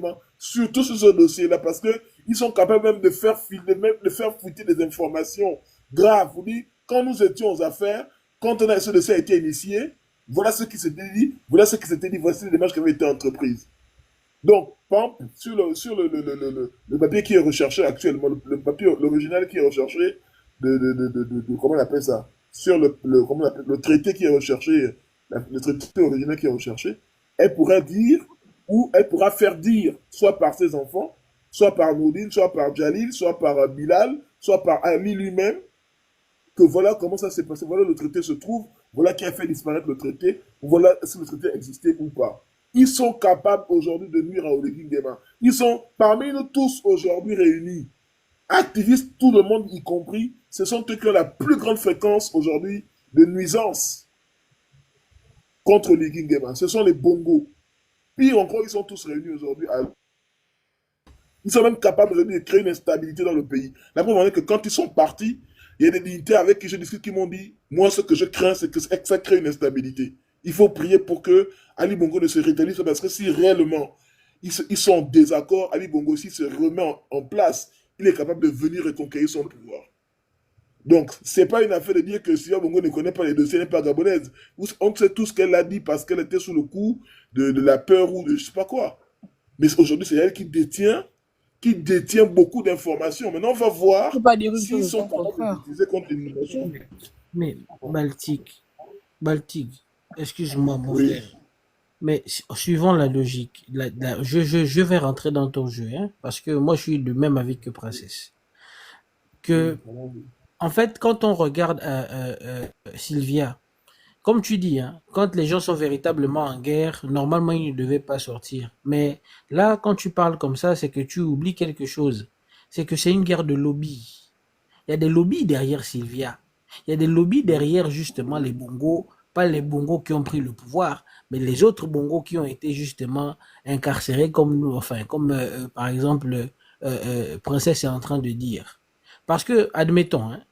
Nguema, surtout sur ce dossier-là, parce qu'ils sont capables même de faire filer, même de faire fuiter des informations graves. Vous dites, quand nous étions aux affaires, quand ce dossier a été initié, voilà ce qui s'était dit, voilà ce qui s'était dit, voici les démarches qui avaient été entreprises. Donc, par exemple, le papier qui est recherché actuellement, le papier, l'original qui est recherché, comment on appelle ça, sur comment on appelle, le traité qui est recherché, le traité original qui est recherché, elle pourra dire, ou elle pourra faire dire, soit par ses enfants, soit par Nourdine, soit par Jalil, soit par Bilal, soit par Ali lui-même, que voilà comment ça s'est passé, voilà le traité se trouve, voilà qui a fait disparaître le traité, voilà si le traité existait ou pas. Ils sont capables aujourd'hui de nuire à Oligui Nguema. Ils sont parmi nous tous aujourd'hui réunis, activistes, tout le monde y compris, ce sont eux qui ont la plus grande fréquence aujourd'hui de nuisance contre Oligui Nguema. Ce sont les bongos. Pire encore, ils sont tous réunis aujourd'hui. Ils sont même capables aujourd'hui de créer une instabilité dans le pays. La preuve est que quand ils sont partis, il y a des dignitaires avec qui je discute qui m'ont dit, moi ce que je crains, c'est que ça crée une instabilité. Il faut prier pour que Ali Bongo ne se rétablisse, parce que si réellement ils sont en désaccord, Ali Bongo aussi se remet en place, il est capable de venir reconquérir son pouvoir. Donc, ce n'est pas une affaire de dire que si Bongo ne connaît pas les dossiers, n'est pas gabonaise. On sait tout ce qu'elle a dit parce qu'elle était sous le coup de la peur ou de je ne sais pas quoi. Mais aujourd'hui, c'est elle qui détient beaucoup d'informations. Maintenant, on va Je voir peux pas dire une s'ils chose sont sans capables de contraire. l'utiliser contre l'immigration. Mais Baltique, excuse-moi mon Oui. frère, mais suivant la logique, je vais rentrer dans ton jeu, hein, parce que moi je suis du même avis que Princesse. Que, en fait, quand on regarde Sylvia, comme tu dis, hein, quand les gens sont véritablement en guerre, normalement ils ne devaient pas sortir. Mais là, quand tu parles comme ça, c'est que tu oublies quelque chose. C'est que c'est une guerre de lobby. Il y a des lobbies derrière Sylvia. Il y a des lobbies derrière justement les bongos, pas les bongos qui ont pris le pouvoir, mais les autres bongos qui ont été justement incarcérés comme nous, enfin, comme par exemple Princesse est en train de dire. Parce que, admettons, hein,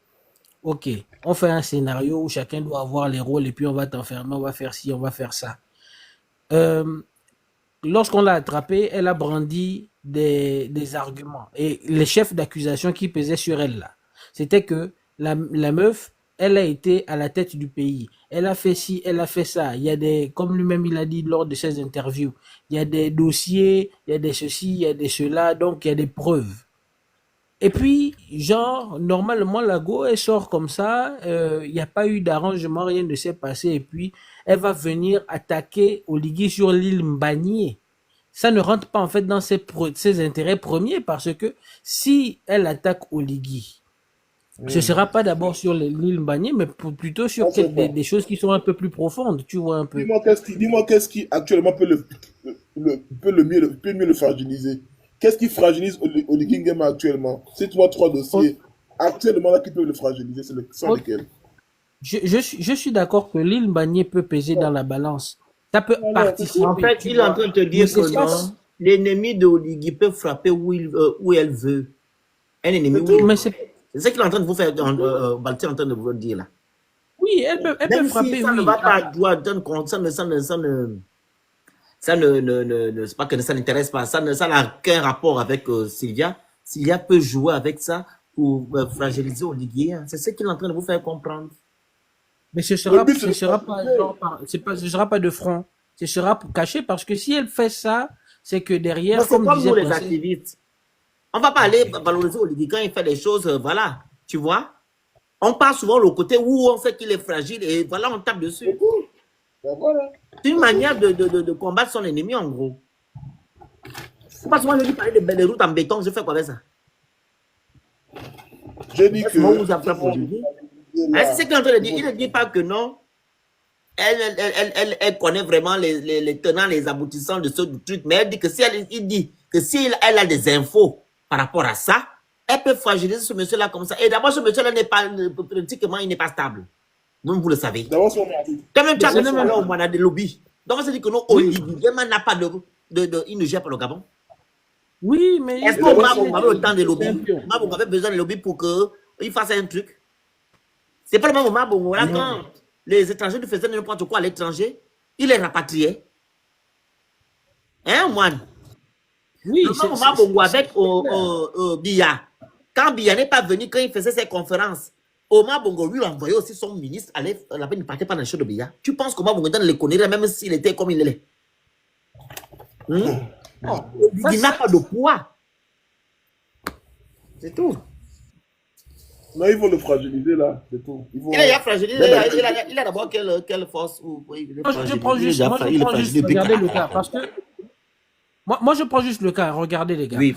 ok, on fait un scénario où chacun doit avoir les rôles et puis on va t'enfermer, on va faire ci, on va faire ça. Euh, Lorsqu'on l'a attrapée, elle a brandi des arguments. Et les chefs d'accusation qui pesaient sur elle, là, c'était que la meuf, elle a été à la tête du pays. Elle a fait ci, elle a fait ça. Il y a des, comme lui-même il a dit lors de ses interviews, il y a des dossiers, il y a des ceci, il y a des cela, donc il y a des preuves. Et puis, genre, normalement, la Go, elle sort comme ça, il n'y a pas eu d'arrangement, rien ne s'est passé, et puis, elle va venir attaquer Oligui sur l'île Mbagné. Ça ne rentre pas, en fait, dans ses intérêts premiers, parce que si elle attaque Oligui, ce sera pas d'abord sur l'île Mbagné, mais plutôt sur des choses qui sont un peu plus profondes, tu vois un peu. Dis-moi qu'est-ce qui actuellement peut le mieux le fragiliser. Qu'est-ce qui fragilise Oligui Nguema actuellement? C'est toi trois dossiers actuellement là qui peuvent le fragiliser, ce sont lesquels? Je suis d'accord que l'île Mbagné peut peser dans la balance. Ça peut participer. En fait, il est en train de te dire que non, l'ennemi de Oligui peut frapper où elle veut. Un ennemi, oui. C'est ce qu'il est en train de vous faire, Balti est en train de vous dire là. Oui, elle peut frapper, si ça ne va pas jouer à un compte, c'est pas que ça n'intéresse pas, ça n'a qu'un rapport avec Sylvia. Sylvia peut jouer avec ça pour fragiliser Oligui. Hein. C'est ce qu'il est en train de vous faire comprendre. Mais ce sera pas de front. Ce sera caché parce que si elle fait ça, c'est que derrière, c'est comme nous les activistes. On va pas aller valoriser Oligui quand il fait des choses, voilà, tu vois. On part souvent le côté où on sait qu'il est fragile et voilà, on tape dessus. C'est une manière de combattre son ennemi, en gros. C'est pas souvent je dis parler de belles routes en béton, je fais quoi avec ça? Je dis que... C'est ce qu'il est en train de dire. Il ne dit pas que non. Elle connaît vraiment les tenants, les aboutissants de ce truc, mais elle dit que si elle a des infos par rapport à ça, elle peut fragiliser ce monsieur-là comme ça. Et d'abord, ce monsieur-là n'est pas, politiquement, il n'est pas stable. Donc, vous le savez. D'abord, son mari. Quand même, tu as même alors, on a des lobbies. Donc, on se dit que non, Oligui n'a pas il ne gère pas le Gabon. Oui, mais... Est-ce qu'on avait le temps des lobbies? On avait besoin de lobbies pour qu'il fasse un truc. C'est pas le même moment, bon, là, quand les étrangers ne faisaient n'importe quoi à l'étranger, il les rapatriait. Hein, moine? Oui, Le même Omar Bongo avec Biya. Quand Biya n'est pas venu, quand il faisait ses conférences, Omar Bongo lui envoyait aussi son ministre, là-bas, il ne partait pas dans le show de Biya. Tu penses qu'Omar Bongo ne le connaît même s'il était comme il est? Il n'a pas de poids. C'est tout. Non, il faut le fragiliser là, c'est tout. Il a fragilisé, il a d'abord quelle force je prends juste regardez le cas, parce que moi je prends juste le cas, regardez les gars, oui,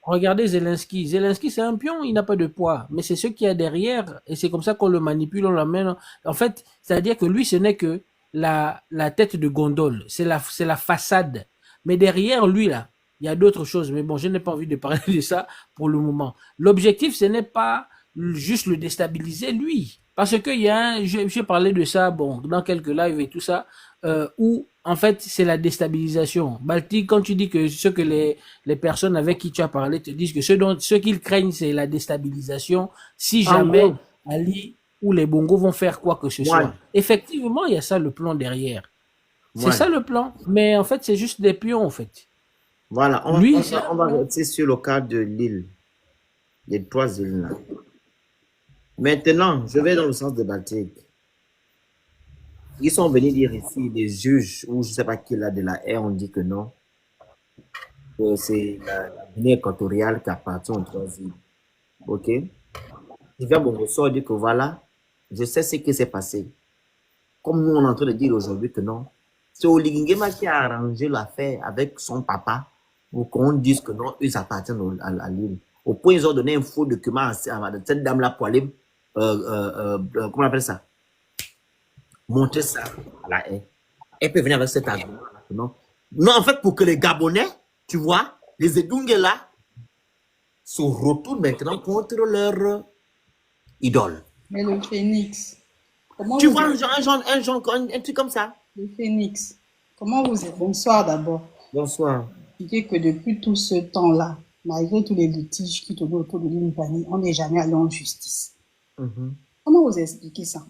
regardez Zelensky. Zelensky c'est un pion, il n'a pas de poids, mais c'est ce qu'il y a derrière, et c'est comme ça qu'on le manipule, on l'amène. En fait, c'est-à-dire que lui ce n'est que la tête de gondole, c'est la façade, mais derrière lui là, il y a d'autres choses, mais bon, je n'ai pas envie de parler de ça pour le moment. L'objectif, ce n'est pas juste le déstabiliser, lui. Parce que j'ai parlé de ça, bon, dans quelques lives et tout ça, où, en fait, c'est la déstabilisation. Balti, quand tu dis que ce que les personnes avec qui tu as parlé te disent que ce qu'ils craignent, c'est la déstabilisation, si jamais Ali ou les Bongos vont faire quoi que ce soit. Effectivement, il y a ça le plan derrière. C'est ça le plan. Mais en fait, c'est juste des pions, en fait. Voilà, on va rester sur le cas de l'île, les 3 îles là. Maintenant, je vais dans le sens de Baltique. Ils sont venus dire ici, des juges, ou je ne sais pas qui là de la R, on dit que non, que c'est la Guinée équatoriale qui appartient aux 3 îles. Ok? Je vais bon ressort dire que voilà, je sais ce qui s'est passé. Comme nous, on est en train de dire aujourd'hui que non, c'est Oligingema qui a arrangé l'affaire avec son papa pour qu'on dise que non, ils appartiennent à l'île. Au point, ils ont donné un faux document à cette dame-là pour aller, comment on appelle ça? Montrer ça à la haie. Elle peut venir avec cet argument. Non, en fait, pour que les Gabonais, tu vois, les Edungela se retournent maintenant contre leur idole. Mais le phénix. Tu vois un truc comme ça? Le phénix. Comment vous êtes? Bonsoir d'abord. Bonsoir. Expliquez que depuis tout ce temps-là, malgré tous les litiges qui tournaient autour de l'Impani, on n'est jamais allé en justice. Comment vous expliquez ça?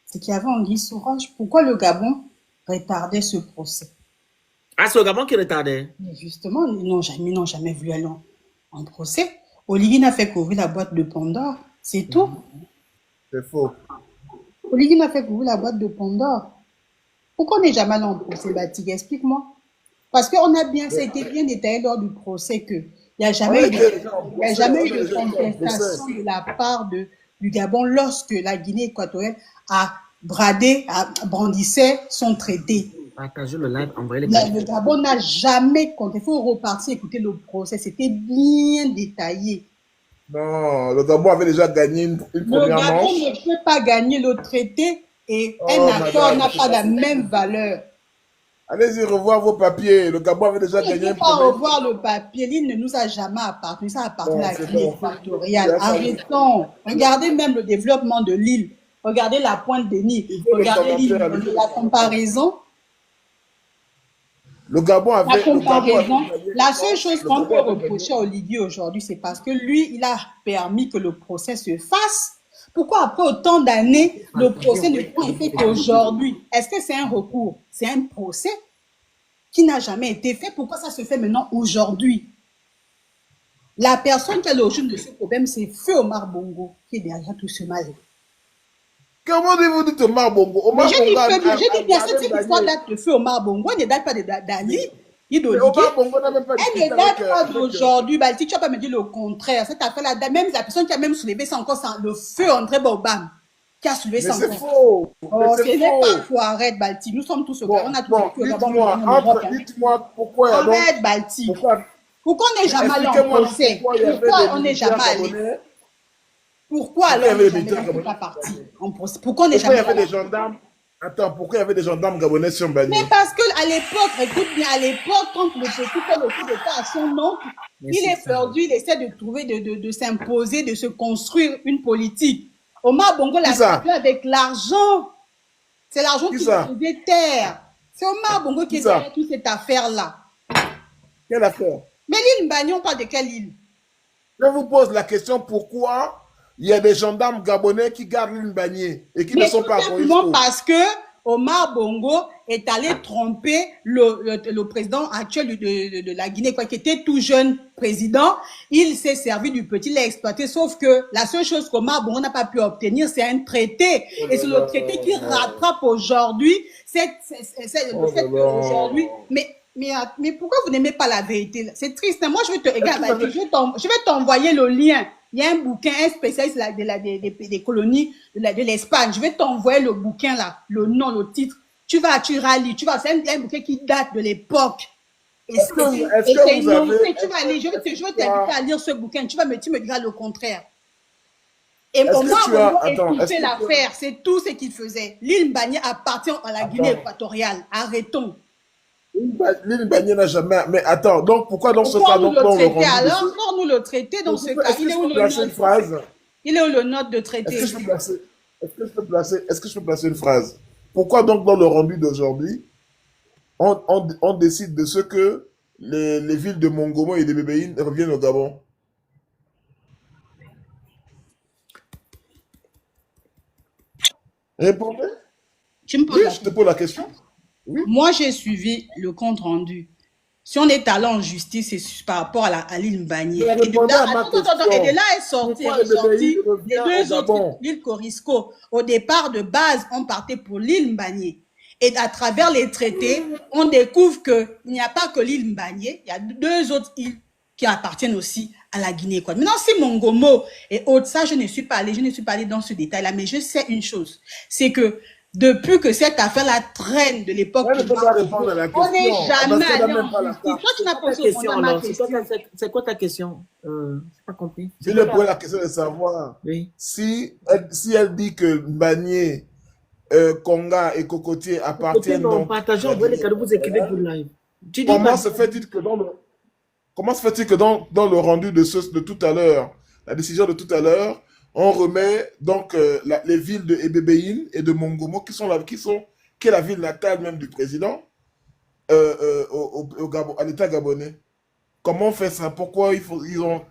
C'est qu'il y avait Anguille sous roche. Pourquoi le Gabon retardait ce procès? Ah, c'est le Gabon qui retardait? Mais justement, ils n'ont jamais voulu aller en procès. Oligui n'a fait qu'ouvrir la boîte de Pandore. C'est tout. C'est faux. Oligui n'a fait qu'ouvrir la boîte de Pandore. Pourquoi on n'est jamais allé en procès, Batik? Explique-moi. Parce qu'on a bien, ça a été bien détaillé lors du procès que il n'y a jamais eu de contestation de la part du Gabon lorsque la Guinée équatoriale a brandissait son traité. Partagez le live, envoyez Le Gabon n'a jamais compté. Il faut repartir écouter le procès. C'était bien détaillé. Non, le Gabon avait déjà gagné une première manche. Le Gabon ne peut pas gagner le traité et un accord n'a pas la même valeur. Allez-y revoir vos papiers. Le Gabon avait déjà gagné. Il ne faut pas revoir le papier. L'île ne nous a jamais appartenu. Ça appartient à la Guinée équatoriale. Arrêtons. Regardez même le développement de l'île. Regardez la pointe des Nil. Regardez l'île. La comparaison. Le Gabon avait... La comparaison. La seule chose qu'on peut reprocher à Olivier aujourd'hui, c'est parce que lui, il a permis que le procès se fasse. Pourquoi après autant d'années, le procès ne peut être fait qu'aujourd'hui? Est-ce que c'est un recours? C'est un procès qui n'a jamais été fait. Pourquoi ça se fait maintenant aujourd'hui? La personne qui a l'origine de ce problème, c'est Feu Omar Bongo, qui est derrière tout ce mal. Comment vous dites Omar Bongo? J'ai dit bien cette histoire date de Feu Omar Bongo, elle ne date pas d'Ali. Elle ne date pas d'aujourd'hui. Tu vas pas me dire le contraire. Cette affaire-là, même la personne qui a même soulevé ça encore, le Feu André Bobam, qui a soulevé ça encore. C'est faux. Ce n'est pas faux. Arrête, Balti. Nous sommes tous au Gabon. On a tous dites-moi pourquoi. Arrête, Balti. Pourquoi on n'est jamais allé en procès? Pourquoi on n'est jamais allé? Pourquoi alors on n'est pas parti en procès? Pourquoi on n'est jamais allé? Attends, pourquoi il y avait des gendarmes gabonais sur Mbani? Mais parce qu'à l'époque, écoute bien, à l'époque, quand le petit fait le coup d'État à son oncle, il est perdu, il essaie de trouver, de s'imposer, de se construire une politique. Omar Bongo l'a fait avec l'argent. C'est l'argent qui faisait terre. C'est Omar Bongo qui est derrière toute cette affaire-là. Quelle affaire? Mais l'île Mbani, on parle de quelle île? Je vous pose la question, pourquoi il y a des gendarmes gabonais qui gardent l'île Mbani et qui ne sont pas simplement parce que Omar Bongo est allé tromper le président actuel de la Guinée, quoi, qui était tout jeune président. Il s'est servi du petit, il l'a exploité, sauf que la seule chose qu'Omar Bongo n'a pas pu obtenir, c'est un traité. Et c'est le traité qui rattrape aujourd'hui, le fait qu'aujourd'hui, mais pourquoi vous n'aimez pas la vérité? C'est triste. Moi, je vais t'envoyer le lien. Il y a un bouquin, un spécialiste des colonies de l'Espagne. Je vais t'envoyer le bouquin là, le nom, le titre. Tu vas lire. C'est un bouquin qui date de l'époque. Et c'est énoncé. Tu vas lire. Je vais t'inviter à lire ce bouquin. Tu me diras le contraire. Et Omar Bongo étouffait l'affaire. C'est tout ce qu'il faisait. L'île Mbagné appartient à la Guinée équatoriale. Arrêtons. L'île Mbagné n'a jamais. Mais attends, donc pourquoi dans ce cas, donc on le rendu alors, sors-nous le traité dans ce cas. Il est où le note? Il est où le note de traité? Est-ce que je peux placer une phrase? Pourquoi donc dans le rendu d'aujourd'hui, on décide de ce que les villes de Mongomo et de Bébéine reviennent au Gabon? Répondez. Tu me poses Oui, je te pose la question. Oui. Moi, j'ai suivi le compte rendu. Si on est allé en justice, c'est par rapport à l'île Mbagné. Et de là est sorti les deux autres, l'île Corisco. Au départ, de base, on partait pour l'île Mbagné. Et à travers les traités, on découvre qu'il n'y a pas que l'île Mbagné, il y a deux autres îles qui appartiennent aussi à la Guinée. Maintenant, si Mongomo et autres, ça, je ne suis pas allée dans ce détail-là, mais je sais une chose, c'est que depuis que cette affaire-là traîne de l'époque, on n'est jamais allé en justice. Toi, tu n'as pas répondu à ma question. C'est quoi ta question? Je n'ai pas compris. Je lui ai posé la question de savoir si elle dit que Mbagné, Konga et Cocotier appartiennent. Comment se fait-il que dans le rendu de tout à l'heure, la décision de tout à l'heure, on remet donc les villes de Ebébéine et de Mongomo, qui est la ville natale même du président, au Gabon, à l'État gabonais. Comment on fait ça? Pourquoi ils ont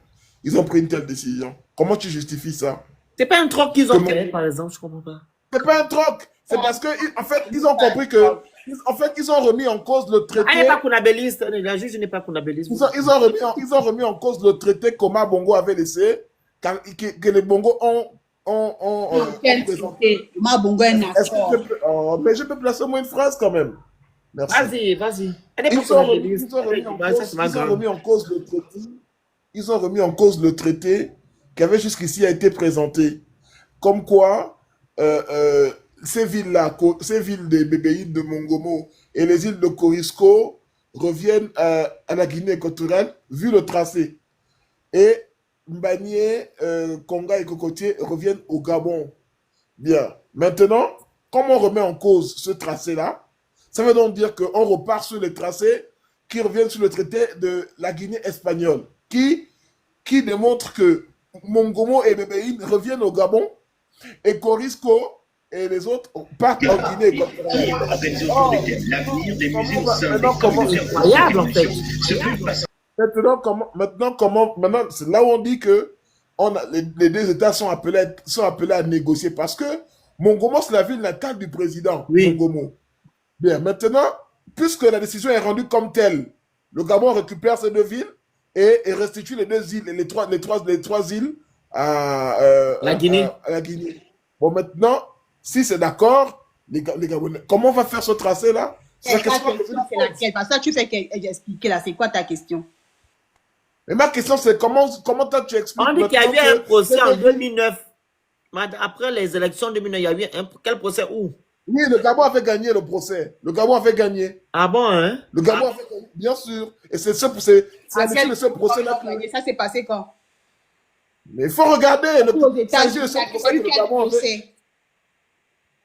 pris une telle décision? Comment tu justifies ça? C'est pas un troc qu'ils ont fait, par exemple, je comprends pas. C'est pas un troc. C'est parce que, en fait, ils ont compris que, en fait, ils ont remis en cause le traité. Ah, il n'est pas kounabéliste. La juge n'est pas kounabéliste. Ils ont remis en cause le traité qu'Omar Bongo avait laissé, que les Bongo ont présenté. Omar Bongo est d'accord. Mais je peux placer au moins une phrase quand même. Merci. Vas-y. Ils ont remis en cause le traité. Ils ont remis en cause le traité qui avait jusqu'ici été présenté. Comme quoi, ces villes-là, ces villes des Bébéines, de Mongomo et les îles de Corisco reviennent à la Guinée équatoriale, vu le tracé. Et Mbagné, Konga et Cocotier reviennent au Gabon. Bien. Maintenant, comme on remet en cause ce tracé-là, ça veut donc dire qu'on repart sur les tracés qui reviennent sur le traité de la Guinée espagnole, qui démontre que Mongomo et Bébéine reviennent au Gabon et Corisco et les autres partent en Guinée. Maintenant, c'est là où on dit que les deux États sont appelés à négocier parce que Mongomo, c'est la ville natale du président. Oui. Mongomo. Bien, maintenant, puisque la décision est rendue comme telle, le Gabon récupère ces deux villes et restitue les deux îles, les trois îles à la Guinée. À la Guinée. Bon, maintenant, si c'est d'accord, les Gabonais, comment on va faire ce tracé-là? C'est laquelle? Parce que tu fais expliquer là, c'est quoi ta question? Mais ma question, c'est comment toi tu expliques? On dit qu'il y a eu un procès en 2009. Après les élections de 2009, il y a eu quel procès où? Oui, le Gabon avait gagné le procès. Le Gabon avait gagné. Ah bon, hein? Le Gabon avait gagné, bien sûr. Et c'est ce procès-là. Ça s'est passé quand? Mais il faut regarder.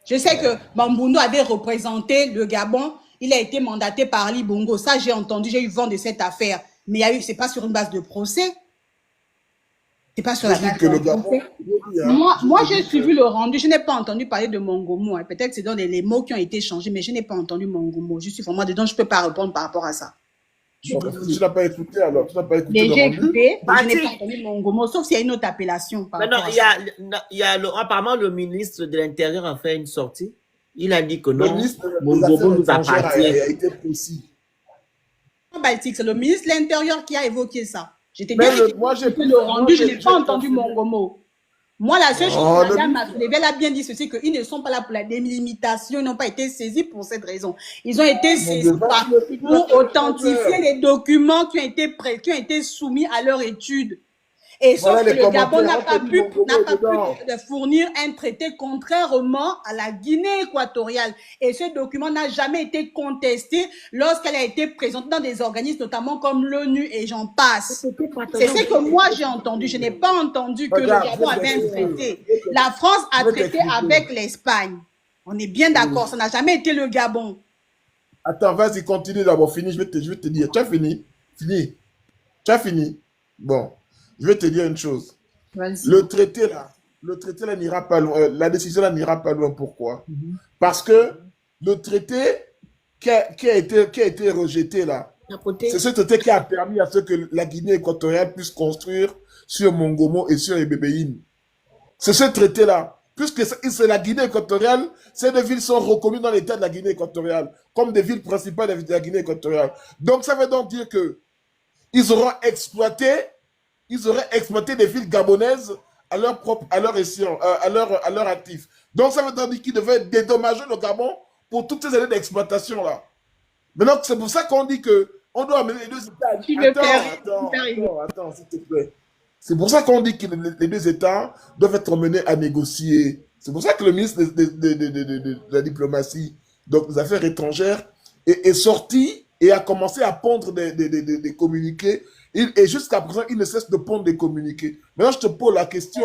Je sais que Bamboundo avait représenté le Gabon. Il a été mandaté par Ali Bongo. Ça, j'ai entendu, j'ai eu vent de cette affaire. Mais c'est pas sur une base de procès. C'est pas sur la base de procès. Moi, j'ai suivi le rendu. Je n'ai pas entendu parler de Mongomo. Peut-être que c'est dans les mots qui ont été changés, mais je n'ai pas entendu Mongomo. Je suis vraiment dedans. Je ne peux pas répondre par rapport à ça. Tu n'as pas écouté alors? Tu n'as pas écouté j'ai écouté, je n'ai pas entendu Mongomo, sauf s'il y a une autre appellation. Apparemment, le ministre de l'Intérieur a fait une sortie Il a dit que Le non, ministre des Mongomo Affaires nous étrangères appartient. a été précis. Baltique, c'est le ministre de l'Intérieur qui a évoqué ça. J'étais Mais bien moi, j'ai le rendu, je n'ai pas entendu Mongomo. Moi, la seule chose Oh, que Madame Massoudébel a bien dit, c'est qu'ils ne sont pas là pour la délimitation, ils n'ont pas été saisis pour cette raison. Ils ont été saisis pour authentifier les documents qui ont été soumis à leur étude. Et sauf Voilà que les le Gabon commentaires, n'a pas Anthony pu Mongomo est dedans. de fournir un traité contrairement à la Guinée équatoriale. Et ce document n'a jamais été contesté lorsqu'elle a été présentée dans des organismes, notamment comme l'ONU et j'en passe. C'est ce que moi j'ai entendu. Je n'ai pas entendu que Regarde, le Gabon je vais avait un t'expliquer. traité. La France a Je vais traité t'expliquer. avec l'Espagne. On est bien d'accord, ça n'a jamais été le Gabon. Attends, vas-y, continue d'abord. Fini, je vais te dire. Tu as fini? Fini. Tu as fini? Bon, je vais te dire une chose. Vas-y. Le traité là n'ira pas loin. La décision là n'ira pas loin. Pourquoi? Parce que le traité qui a été rejeté là, c'est ce traité qui a permis à ce que la Guinée équatoriale puisse construire sur Mongomo et sur Ebébéine. C'est ce traité là. Puisque c'est la Guinée équatoriale, ces deux villes sont reconnues dans l'État de la Guinée équatoriale comme des villes principales de la Guinée équatoriale. Donc ça veut donc dire que ils auraient exploité des villes gabonaises à leur actif. Donc ça veut donc dire qu'ils devaient dédommager le Gabon pour toutes ces années d'exploitation là. Maintenant, c'est pour ça qu'on dit que on doit amener les deux États. Attends, s'il te plaît. C'est pour ça qu'on dit que les deux États doivent être menés à négocier. C'est pour ça que le ministre de la diplomatie, donc des Affaires étrangères, est sorti et a commencé à pondre des communiqués. Et jusqu'à présent, il ne cesse de pondre des communiqués. Maintenant, je te pose la question.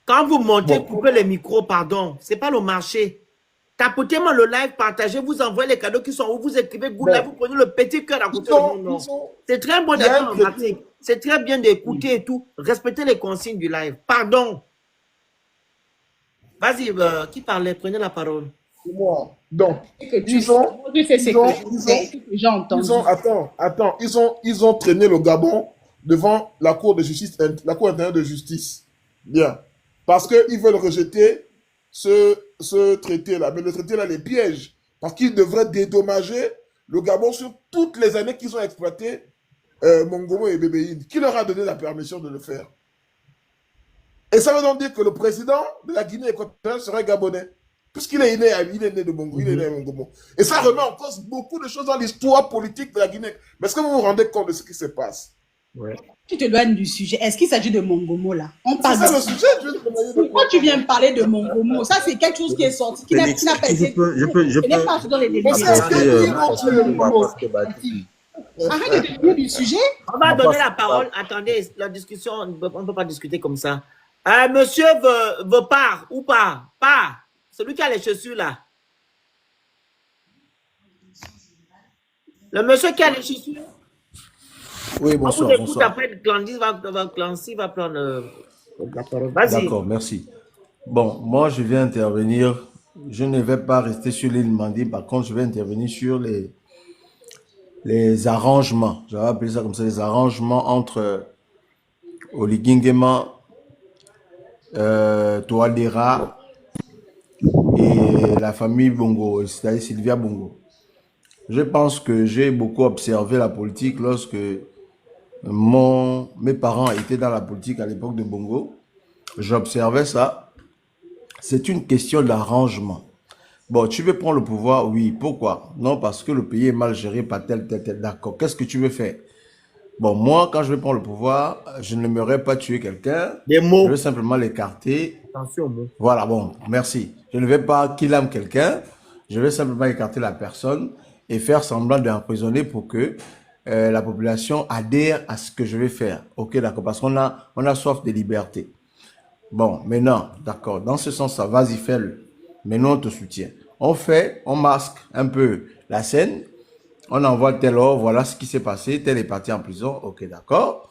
Quand vous montez, coupez les micros, pardon. C'est pas le marché. Tapotez-moi le live, partagez, vous envoyez les cadeaux qui sont où, vous écrivez good live, vous prenez le petit cœur à côté. C'est très bon d'être en pratique. C'est très bien d'écouter et tout. Respectez les consignes du live. Pardon. Ils qui parlait? Prenez la parole. C'est moi. Donc, ils ont traîné le Gabon devant la Cour de justice, la Cour intérieure de justice. Bien. Parce qu'ils veulent rejeter ce traité-là. Mais le traité-là les piège. Parce qu'ils devraient dédommager le Gabon sur toutes les années qu'ils ont exploité Mongomo et Bébéine. Qui leur a donné la permission de le faire? Et ça veut donc dire que le président de la Guinée équatoriale serait gabonais. Puisqu'il est né de Mongomo, il est né à Mongomo. Et ça remet en cause beaucoup de choses dans l'histoire politique de la Guinée. Mais est-ce que vous vous rendez compte de ce qui se passe? Ouais. Tu t'éloignes du sujet. Est-ce qu'il s'agit de Mongomo là? On parle c'est ça le sujet. Pourquoi tu viens parler de Mongomo? Ça, c'est quelque chose qui est sorti, qui n'a pas été. Je n'ai pas dans les débats. Arrête de tenir du sujet. On va donner la parole. Attendez, la discussion, on ne peut pas discuter comme ça. Monsieur veut part ou pas? Pas. Celui qui a les chaussures là. Le monsieur qui a les chaussures. Oui, bonsoir. Bonsoir. Après, Clancy va prendre la parole. Vas-y. D'accord, merci. Bon, moi, je vais intervenir. Je ne vais pas rester sur l'île Mandi. Par contre, je vais intervenir sur les arrangements. Je vais appeler ça comme ça, les arrangements entre Oligingema, Touadéra et la famille Bongo, c'est-à-dire Sylvia Bongo. Je pense que j'ai beaucoup observé la politique lorsque mes parents étaient dans la politique à l'époque de Bongo. J'observais ça. C'est une question d'arrangement. Bon, tu veux prendre le pouvoir? Oui. Pourquoi? Non, parce que le pays est mal géré par tel. D'accord. Qu'est-ce que tu veux faire? Bon, moi, quand je vais prendre le pouvoir, je n'aimerais pas tuer quelqu'un. Des mots. Je veux simplement l'écarter. Attention aux mots. Voilà, bon, merci. Je ne vais pas qu'il aime quelqu'un. Je vais simplement écarter la personne et faire semblant d'emprisonner pour que la population adhère à ce que je vais faire. Ok, d'accord, parce qu'on a soif de liberté. Bon, maintenant, d'accord, dans ce sens-là, vas-y, fais-le. Maintenant, on te soutient. On masque un peu la scène. On envoie tel ordre, voilà ce qui s'est passé, tel est parti en prison. Ok, d'accord.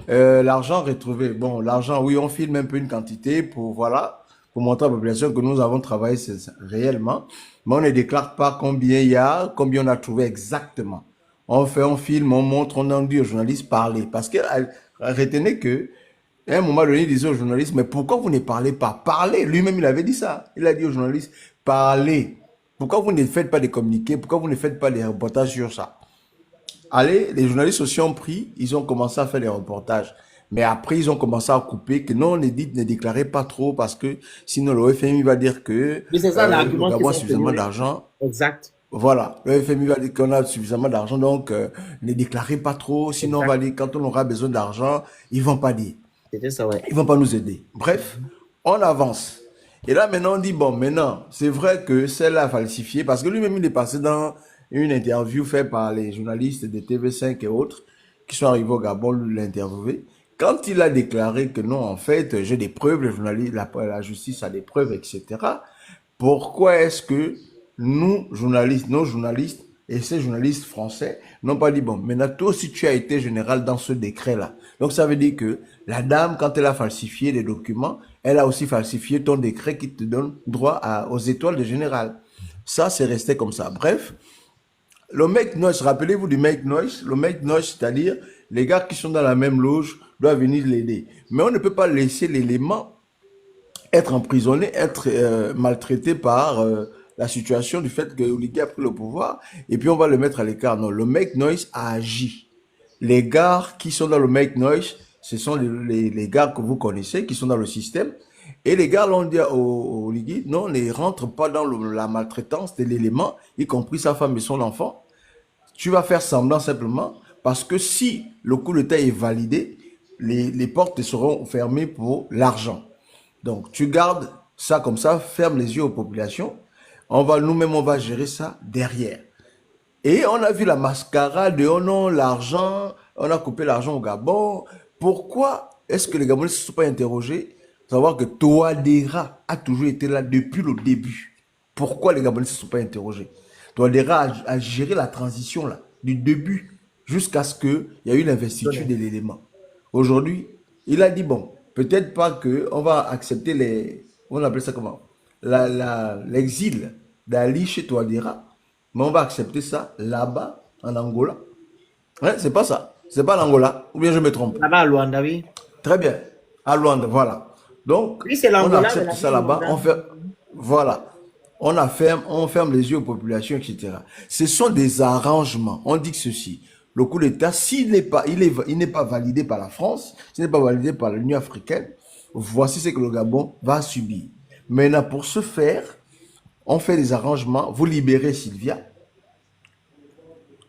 L'argent retrouvé. Bon, l'argent, oui, on filme un peu une quantité pour montrer à la population que nous avons travaillé réellement. Mais on ne déclare pas combien il y a, combien on a trouvé exactement. On filme, on montre, on en dit aux journalistes parler. Parce que retenez que À un moment donné, il disait aux journalistes, mais pourquoi vous ne parlez pas? Parlez. Lui-même, il avait dit ça. Il a dit aux journalistes, parlez. Pourquoi vous ne faites pas des communiqués? Pourquoi vous ne faites pas des reportages sur ça? Allez, les journalistes aussi ont pris, ils ont commencé à faire des reportages. Mais après, ils ont commencé à couper que non, ne déclarez pas trop parce que sinon le FMI va dire que Mais c'est ça le l'argument qu'ils Gabon a ont tenu. suffisamment d'argent. Exact. Voilà, le FMI va dire qu'on a suffisamment d'argent, donc ne déclarez pas trop, sinon on va Exact. dire quand on aura besoin d'argent, ils vont pas dire, C'était ça, ouais. ils vont pas nous aider. Bref, on avance. Et là maintenant on dit bon, maintenant c'est vrai que celle-là a falsifié parce que lui-même il est passé dans une interview faite par les journalistes de TV5 et autres qui sont arrivés au Gabon l'interviewer. Quand il a déclaré que non, en fait, j'ai des preuves, les journalistes, la justice a des preuves, etc. Pourquoi est-ce que nous, journalistes, nos journalistes et ces journalistes français n'ont pas dit, bon, maintenant toi aussi tu as été général dans ce décret-là. Donc ça veut dire que la dame, quand elle a falsifié les documents, elle a aussi falsifié ton décret qui te donne droit aux étoiles de général. Ça, c'est resté comme ça. Bref, le make noise, rappelez-vous du make noise. Le make noise, c'est-à-dire les gars qui sont dans la même loge doivent venir l'aider. Mais on ne peut pas laisser l'élément être emprisonné, être maltraité par la situation du fait que Oligui a pris le pouvoir et puis on va le mettre à l'écart. Non, le make noise a agi. Les gars qui sont dans le make noise, ce sont les gars que vous connaissez, qui sont dans le système. Et les gars l'ont dit au Oligui, non, ne rentre pas dans la maltraitance de l'élément, y compris sa femme et son enfant. Tu vas faire semblant simplement, parce que si le coup d'État est validé, les portes seront fermées pour l'argent. Donc, tu gardes ça comme ça, ferme les yeux aux populations. Nous-mêmes, on va gérer ça derrière. Et on a vu la mascarade de oh non, l'argent, on a coupé l'argent au Gabon. Pourquoi est-ce que les Gabonais ne se sont pas interrogés? Savoir que Touadéra a toujours été là depuis le début. Pourquoi les Gabonais ne se sont pas interrogés? Touadéra a géré la transition là, du début jusqu'à ce qu'il y ait eu l'investiture de l'élément. Aujourd'hui, il a dit bon, peut-être pas qu'on va accepter on appelle ça comment? L'exil d'Ali chez Touadéra, mais on va accepter ça là-bas, en Angola. Ouais, c'est pas ça. C'est pas l'Angola. Ou bien je me trompe. Là-bas à Luanda, oui. Très bien. À Luanda, voilà. Donc, Oui, c'est on l'Angola, accepte mais ça la là-bas. Luanda. Voilà. On ferme les yeux aux populations, etc. Ce sont des arrangements. On dit que ceci. Le coup d'État, s'il n'est pas, il n'est pas validé par la France, s'il n'est pas validé par l'Union africaine, voici ce que le Gabon va subir. Maintenant, pour ce faire, on fait des arrangements. Vous libérez Sylvia.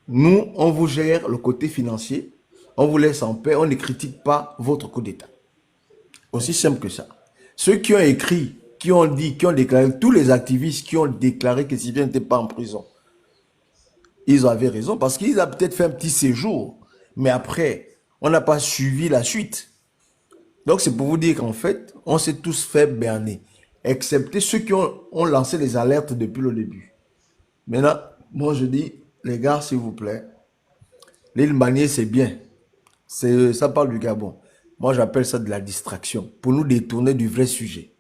Nous, on vous gère le côté financier. On vous laisse en paix. On ne critique pas votre coup d'État. Aussi simple que ça. Ceux qui ont écrit, qui ont dit, qui ont déclaré, tous les activistes qui ont déclaré que Sylvia n'était pas en prison, ils avaient raison parce qu'ils ont peut-être fait un petit séjour. Mais après, on n'a pas suivi la suite. Donc, c'est pour vous dire qu'en fait, on s'est tous fait berner. Excepté ceux qui ont lancé les alertes depuis le début. Maintenant, moi je dis, les gars, s'il vous plaît, l'île Manier, c'est bien. Ça parle du Gabon. Moi, j'appelle ça de la distraction. Pour nous détourner du vrai sujet.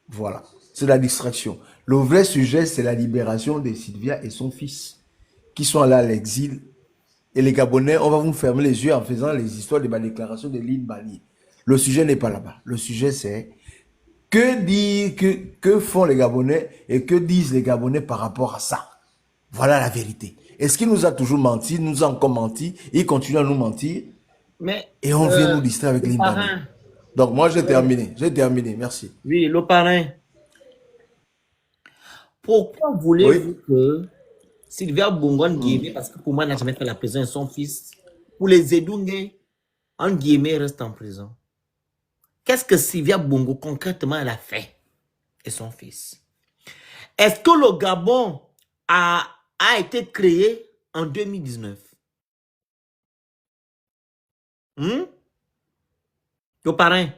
Voilà. C'est la distraction. Le vrai sujet, c'est la libération de Sylvia et son fils, qui sont allés à l'exil. Et les Gabonais, on va vous fermer les yeux en faisant les histoires de ma déclaration de l'île Manier. Le sujet n'est pas là-bas. Le sujet, c'est que font les Gabonais et que disent les Gabonais par rapport à ça. Voilà la vérité. Est-ce qu'il nous a toujours menti, nous a encore menti, il continue à nous mentir Mais, et on vient nous distraire avec le l'Imbani. parrain, Donc moi j'ai terminé, merci. oui, le parrain. Pourquoi voulez-vous que Sylvia Bongo, en guillemets, parce que pour moi, elle n'a jamais fait la prison, et son fils, pour les Edungé, en guillemets, reste en prison? Qu'est-ce que Sylvia Bongo, concrètement, elle a fait? Et son fils. Est-ce que le Gabon a été créé en 2019? Le parrain.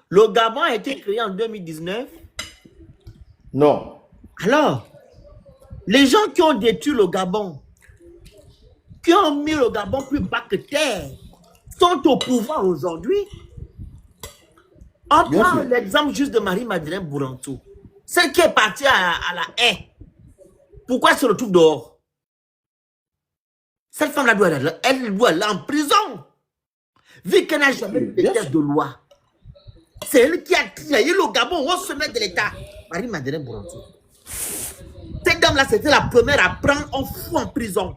Le Gabon a été créé en 2019? Non. Alors, les gens qui ont détruit le Gabon, qui ont mis le Gabon plus bas que terre, sont au pouvoir aujourd'hui. On prend l'exemple juste de Marie-Madeleine Bourantou, celle qui est partie à la haie. Pourquoi elle se retrouve dehors? Cette femme-là doit aller en prison. vu qu'elle n'a jamais eu de test de loi. C'est elle qui a trahi le Gabon au sommet de l'État. Marie-Madeleine Borantou. Cette dame-là, c'était la première à prendre un fou en prison.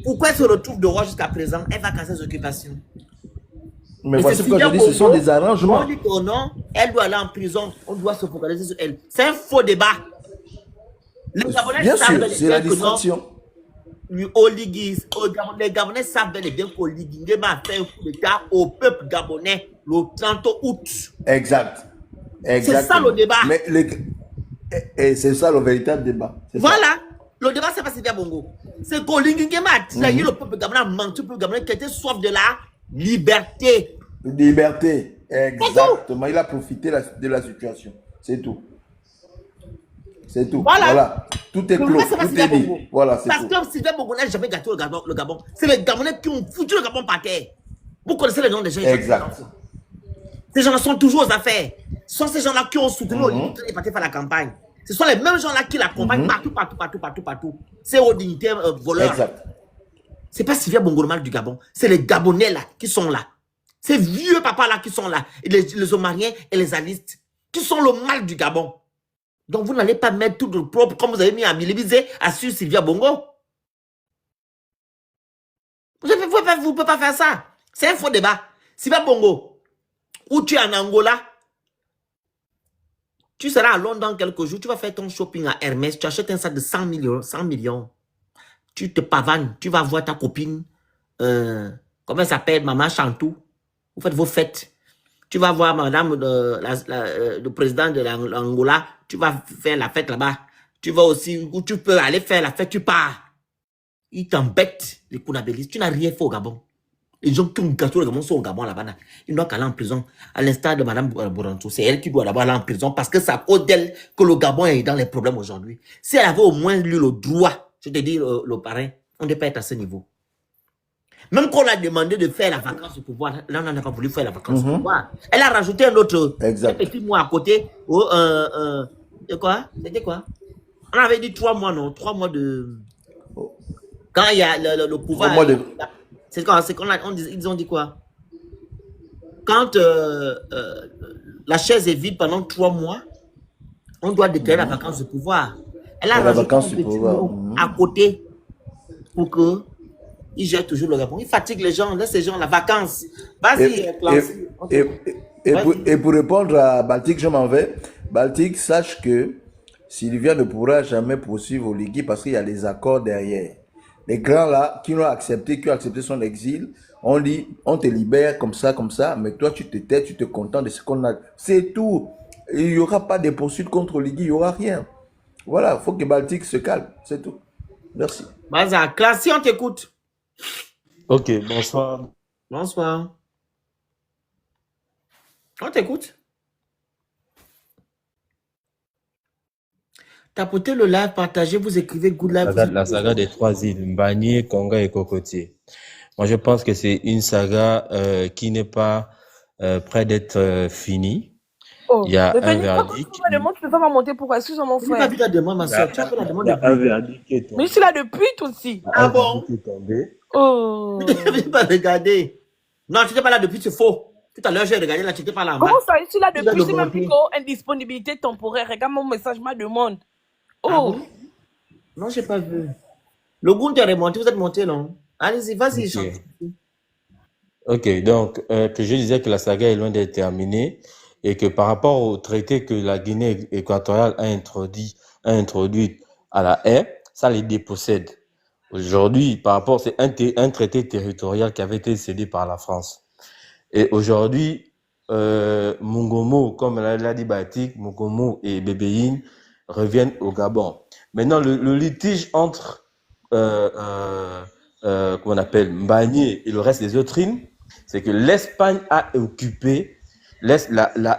Pourquoi elle se retrouve de roi jusqu'à présent? Elle va casser ses occupations. Mais voici pourquoi je dis ce sont des arrangements. On dit que non, elle doit aller en prison, on doit se focaliser sur elle. C'est un faux débat. Les Gabonais bien savent sûr, c'est la distraction. Les Gabonais savent bel et bien qu'Oligui Nguema a fait un coup d'État au peuple gabonais le 30 août. Exact. C'est ça le débat. Mais et c'est ça le véritable débat. Voilà. Le débat, c'est pas Sylvia Bongo. C'est qu'Oligui Nguema a trahi le peuple gabonais, a menti au peuple gabonais qui était soif de la liberté. Liberté. Exactement. Il a profité de la situation. C'est tout. C'est tout. Voilà. Tout est clos. Tout est dit. Voilà, c'est tout. Parce que Sylvia Bongo n'a jamais gâté le Gabon. C'est les Gabonais qui ont foutu le Gabon par terre. Vous connaissez les noms des gens. Exact. Ces gens-là sont toujours aux affaires. Ce sont ces gens-là qui ont soutenu Oligui et parti faire la campagne. Ce sont les mêmes gens-là qui l'accompagnent partout. C'est aux dignitaires voleurs. Exact. C'est pas Sylvia Bongo le mal du Gabon. C'est les Gabonais là qui sont là. Ces vieux papas là qui sont là. Et les Omariens et les alistes qui sont le mal du Gabon. Donc vous n'allez pas mettre tout le propre comme vous avez mis à Bilibizé à sur Sylvia Bongo. Vous ne pouvez pas faire ça. C'est un faux débat. Sylvia Bongo, où tu es en Angola, tu seras à Londres dans quelques jours, tu vas faire ton shopping à Hermès, tu achètes un sac de 100 millions. Tu te pavanes, tu vas voir ta copine, comment elle s'appelle, Maman Chantou. Vous faites vos fêtes. Tu vas voir madame, le président de l'Angola, tu vas faire la fête là-bas. Tu vas aussi, où tu peux aller faire la fête, tu pars. Ils t'embêtent, les Kounabélis. Tu n'as rien fait au Gabon. Les gens qui ont gâté le Gabon sont au Gabon là-bas. Ils n'ont qu'à aller en prison. À l'instar de madame Borantou, c'est elle qui doit d'abord aller en prison parce que c'est à cause d'elle que le Gabon est dans les problèmes aujourd'hui. Si elle avait au moins lu le droit, je te dis le parrain, on ne peut pas être à ce niveau. Même qu'on a demandé de faire la vacance au pouvoir, là, on n'a pas voulu faire la vacance au pouvoir. Elle a rajouté un autre petit mois à côté. De quoi? C'était quoi? On avait dit 3 mois, non? 3 mois de... Quand il y a le pouvoir... 3 mois de... C'est quoi? Ils ont dit quoi? Quand la chaise est vide pendant 3 mois, on doit déclarer la vacance de pouvoir. Elle a rajouté un petit mot à côté pour que il gère toujours le Gabon. Il fatigue les gens, laisse ces gens la vacance. Vas-y, et pour répondre à Baltic, je m'en vais. Baltic, sache que Sylvia ne pourra jamais poursuivre Oligui parce qu'il y a les accords derrière. Les grands là, qui l'ont accepté, qui ont accepté son exil, on dit, on te libère comme ça, mais toi tu te tais, tu te contentes de ce qu'on a. C'est tout. Il n'y aura pas de poursuites contre Oligui, il n'y aura rien. Voilà, il faut que Baltic se calme, c'est tout. Merci. Vas-y, Classy, on t'écoute. Ok, bonsoir. Bonsoir. On t'écoute. Tapotez le live, partagez, vous écrivez Good Live. La saga des 3 îles, Mbagné, Konga et Cocotier. Moi, je pense que c'est une saga qui n'est pas près d'être finie. Oh, il y a un verdict. Tu peux pas monter pourquoi? Excuse-moi, mon frère. Tu n'as pas vu la demande, ma soeur. Tu as fait la demande. Il y a un verdict qui est tombé. Mais je suis là depuis aussi. Ah bon? Qui est tombé. Oh. Tu n'avais pas regardé. Non, tu n'étais pas là depuis, c'est faux. Tout à l'heure, j'ai regardé là, tu n'étais pas là. Comment ça? Je suis là depuis, c'est même plus indisponibilité temporaire. Regarde mon message, ma demande. Oh. Ah bon? Non, je n'ai pas vu. Le Gounter est monté, vous êtes monté, non? Allez-y, vas-y, chante. Ok, donc, que je disais que la saga est loin d'être terminée et que par rapport au traité que la Guinée équatoriale a introduit à la haie, ça les dépossède. Aujourd'hui, par rapport, c'est un traité territorial qui avait été cédé par la France. Et aujourd'hui, Mungomo, comme l'a dit Batik, Mungomo et Bébéine reviennent au Gabon. Maintenant, le litige entre, comment on appelle, Mbagné et le reste des autres îles, c'est que l'Espagne a occupé la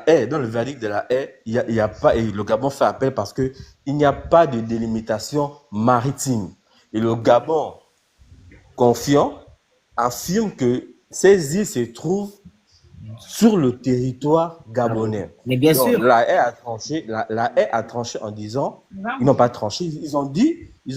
haie. Dans le verdict de la haie, il y a pas, et le Gabon fait appel parce que il n'y a pas de délimitation maritime. Et le Gabon, confiant, affirme que ces îles se trouvent sur le territoire gabonais. Mais bien sûr. La haie a tranché en disant, ils n'ont pas tranché, ils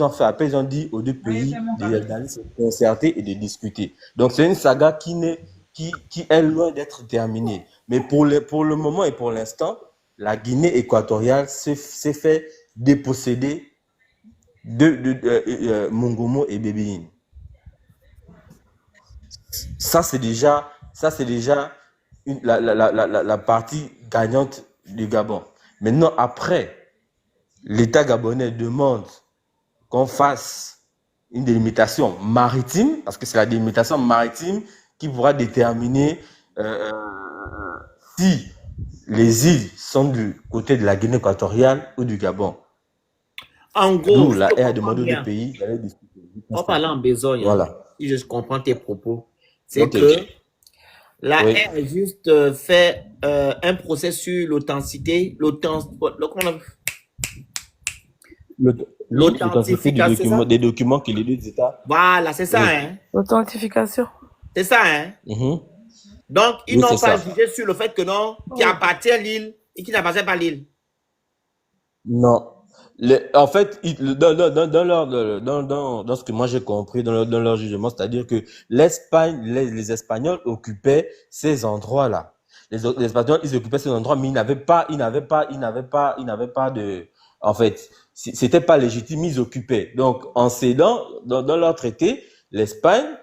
ont fait appel, ils ont dit aux deux pays d'aller se concerter et de discuter. Donc c'est une saga qui n'est qui est loin d'être terminée. Mais pour le moment et pour l'instant, la Guinée équatoriale s'est fait déposséder de Mongomo et Bébéine. Ça, c'est déjà la partie gagnante du Gabon. Maintenant, après, l'État gabonais demande qu'on fasse une délimitation maritime, parce que c'est la délimitation maritime qui pourra déterminer si les îles sont du côté de la Guinée équatoriale ou du Gabon. En gros, D'où la R a demandé aux deux pays d'aller discuter. En parlant en besogne, voilà. Si je comprends tes propos, c'est Okay. que la Oui. R a juste fait un procès sur l'authenticité, L'authentification des documents que les deux États. Voilà, c'est ça, Oui. hein. L'authentification. C'est ça, hein. Mhm. Donc, ils Oui, n'ont c'est pas ça. jugé sur le fait que non, qui appartient à l'île et qui n'appartient pas à l'île. Non. En fait, dans ce que moi j'ai compris dans leur jugement, c'est-à-dire que l'Espagne, les Espagnols occupaient ces endroits-là. Les Espagnols, ils occupaient ces endroits, mais ils n'avaient pas de, en fait, c'était pas légitime, ils occupaient. Donc, en cédant, dans leur traité, l'Espagne,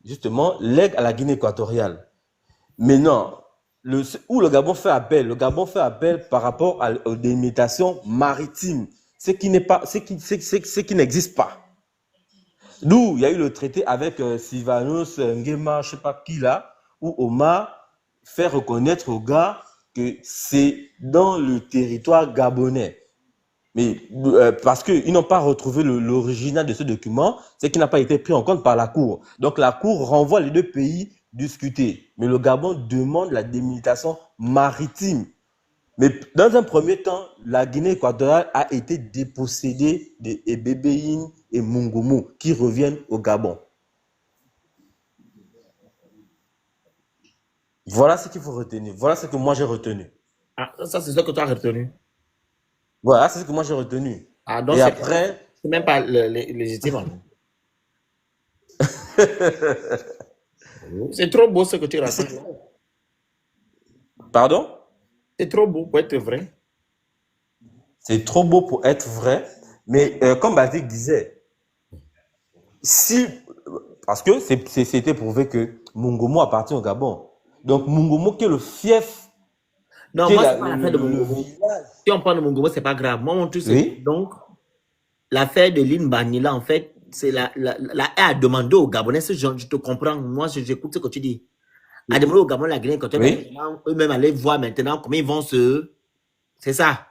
justement, lègue à la Guinée équatoriale. Mais non, où le Gabon fait appel par rapport aux délimitations maritimes, ce qui n'existe pas. D'où il y a eu le traité avec Sylvanus Nguema, je sais pas qui là, où Omar fait reconnaître aux gars que c'est dans le territoire gabonais. Mais parce qu'ils n'ont pas retrouvé l'original de ce document, c'est qu'il n'a pas été pris en compte par la Cour. Donc la Cour renvoie les deux pays discuter. Mais le Gabon demande la délimitation maritime. Mais dans un premier temps, la Guinée équatoriale a été dépossédée de Bébéine et Mongomo qui reviennent au Gabon. Voilà ce qu'il faut retenir. Voilà ce que moi j'ai retenu. Ah, ça, c'est ce que tu as retenu. Voilà, c'est ce que moi j'ai retenu. Ah, donc et après... c'est même pas légitime. C'est trop beau ce que tu racontes. Pardon? C'est trop beau pour être vrai. C'est trop beau pour être vrai. Mais comme Batik disait, parce que c'était prouvé que Mongomo appartient au Gabon. Donc Mongomo qui est le fief. Non, moi, c'est pas l'affaire de Mongomo. Si on parle de Mongomo, c'est pas grave. Moi, mon truc, c'est oui. Donc, l'affaire de Lynn Banila, en fait, c'est la a demandé au Gabonais, je te comprends, moi, j'écoute ce que tu dis. A demandé au Gabon, la Guinée, quand eux-mêmes aller voir maintenant comment ils vont C'est ça.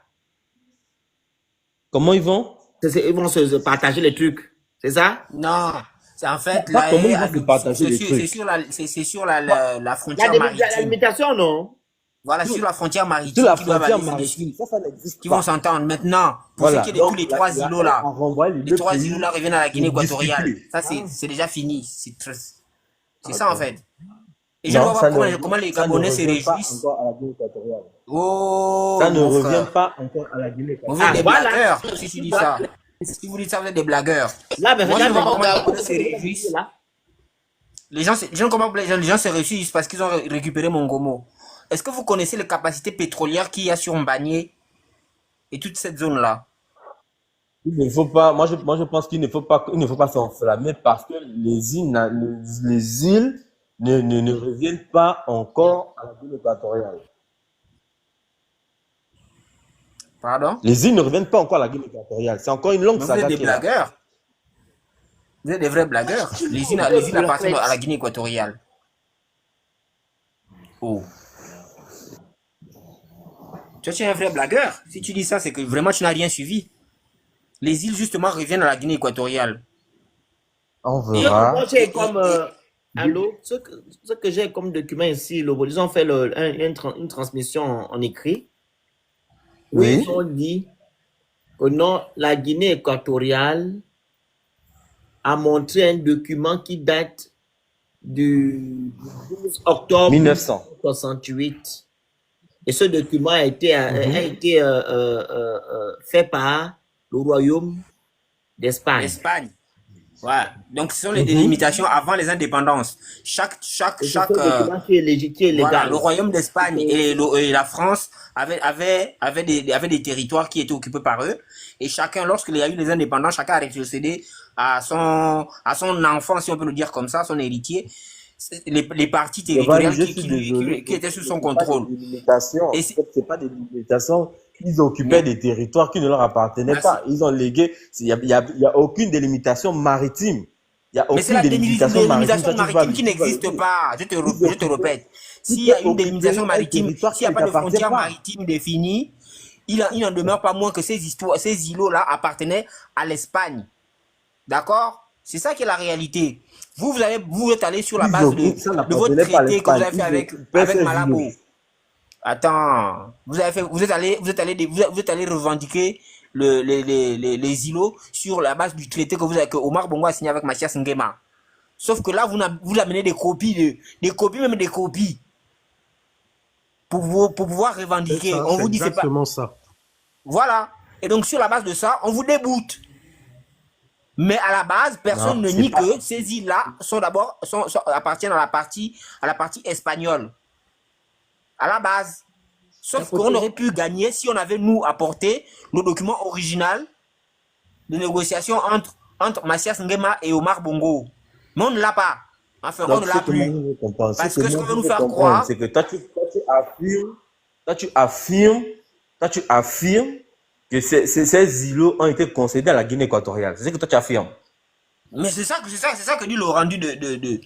Comment ils vont? Ils vont se partager les trucs. C'est ça? Non. C'est en fait, c'est sur la frontière maritime. La limitation, non? Voilà, sur la frontière maritime. Sur la frontière maritime. Ça n'existe pas. Qui vont s'entendre. Maintenant, pour ce qui est de tous les trois îlots là, les trois îlots là reviennent à la Guinée équatoriale. Ça, c'est déjà fini. C'est ça, en fait. Et je ne vois pas comment les Gabonais se réjouissent. Oh, ça ne revient pas encore à la Guinée équatoriale. Vous êtes des blagueurs, si tu dis ça. Si vous dites ça, vous êtes des blagueurs. Là, mais moi, je regarde, vois comment les Gabonais se réjouissent. Les gens se réjouissent parce qu'ils ont récupéré Mongomo. Est-ce que vous connaissez les capacités pétrolières qu'il y a sur Mbagné et toute cette zone-là? Il ne faut pas, moi je pense qu'il ne faut pas s'enflammer parce que les îles ne reviennent pas encore à la Guinée équatoriale. Pardon? Les îles ne reviennent pas encore à la Guinée équatoriale. C'est encore une longue saga. Vous êtes des blagueurs. Vous êtes des vrais blagueurs. Les îles appartiennent à la Guinée équatoriale. Oh. Tu es un vrai blagueur. Si tu dis ça, c'est que vraiment tu n'as rien suivi. Les îles, justement, reviennent à la Guinée équatoriale. On verra. Moi, j'ai comme... allô? Ce que j'ai comme document ici, ils ont fait une transmission en écrit. Oui. Ils ont dit que non, la Guinée équatoriale a montré un document qui date du 12 octobre 1968. Et ce document a été fait par le Royaume d'Espagne. Ouais. Donc, ce sont les délimitations avant les indépendances. Voilà, le royaume d'Espagne et la France avaient des territoires qui étaient occupés par eux. Et chacun, lorsqu'il y a eu les indépendances, chacun a rétrocédé à son enfant, si on peut le dire comme ça, son héritier, les parties territoriales qui étaient sous son contrôle. Et c'est pas des limitations. Ils occupaient des territoires qui ne leur appartenaient pas. Ils ont légué. Il y a aucune délimitation maritime. Mais c'est la délimitation maritime qui n'existe pas. Je te répète. S'il y a une délimitation maritime, s'il n'y a pas de frontières maritimes définies, il n'en demeure pas moins que ces îlots-là appartenaient à l'Espagne. D'accord? C'est ça qui est la réalité. Vous êtes allé sur la base de votre traité que vous avez fait avec Malabo. Attends, vous êtes allé revendiquer les îlots sur la base du traité que Omar Bongo a signé avec Mathias Nguema. Sauf que là, vous amenez des copies, même des copies, pour pouvoir revendiquer. On vous dit c'est pas exactement ça. Voilà. Et donc sur la base de ça, on vous déboute. Mais à la base, personne ne nie que ces îles-là appartiennent à la partie espagnole. À la base. Sauf qu'on aurait pu gagner si on avait, nous, apporté nos documents originaux de négociation entre Mathias Nguema et Omar Bongo. Mais on ne l'a pas. Enfin, on ne l'a plus. Parce que ce qu'on veut nous faire croire... C'est que toi, tu affirmes que ces îlots ont été concédés à la Guinée équatoriale. C'est ce que toi, tu affirmes. Mais c'est ça que dit le rendu d'aujourd'hui.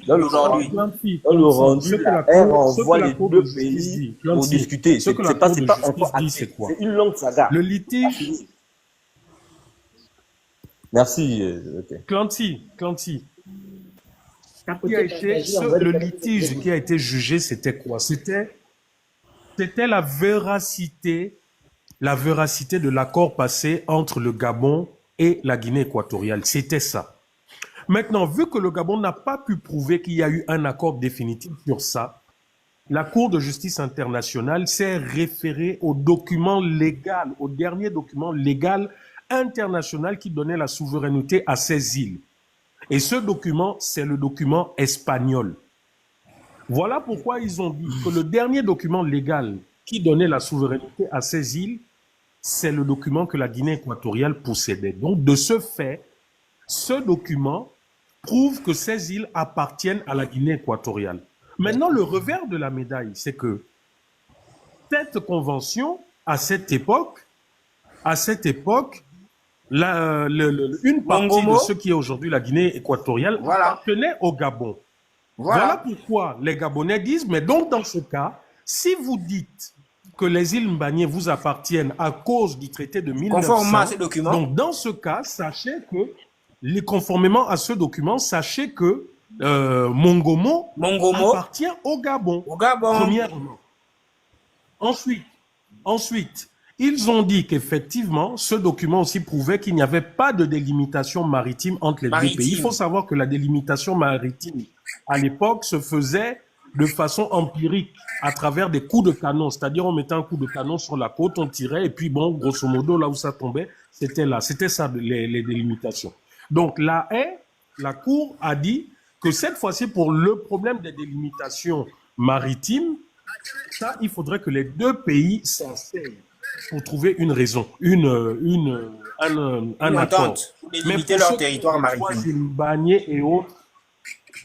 Dans le rendu, la R envoie les deux pays pour discuter. C'est pas encore acté. C'est une longue saga. Le litige... Merci. Clancy. Le litige qui a été jugé, c'était quoi? C'était la véracité de l'accord passé entre le Gabon et la Guinée équatoriale. C'était ça. Maintenant, vu que le Gabon n'a pas pu prouver qu'il y a eu un accord définitif sur ça, la Cour de justice internationale s'est référée au dernier document légal international qui donnait la souveraineté à ces îles. Et ce document, c'est le document espagnol. Voilà pourquoi ils ont dit que le dernier document légal qui donnait la souveraineté à ces îles, c'est le document que la Guinée équatoriale possédait. Donc, de ce fait, ce document prouve que ces îles appartiennent à la Guinée équatoriale. Maintenant, le revers de la médaille, c'est que cette convention, à cette époque, une partie de ce qui est aujourd'hui la Guinée équatoriale appartenait au Gabon. Voilà pourquoi les Gabonais disent, mais donc dans ce cas, si vous dites que les îles Mbagné vous appartiennent à cause du traité de 1900, conformément à ces documents, donc dans ce cas, sachez que, conformément à ce document, sachez que Mongomo appartient au Gabon. Premièrement. Ensuite, ils ont dit qu'effectivement, ce document aussi prouvait qu'il n'y avait pas de délimitation maritime entre les deux pays. Il faut savoir que la délimitation maritime, à l'époque, se faisait de façon empirique, à travers des coups de canon. C'est-à-dire, on mettait un coup de canon sur la côte, on tirait, et puis bon, grosso modo, là où ça tombait, c'était là. C'était ça, les délimitations. Donc, la Cour a dit que cette fois-ci, pour le problème des délimitations maritimes, ça, il faudrait que les deux pays s'enseignent pour trouver une raison, un accord. Mais pour leur territoire maritime. Mbagné et autres,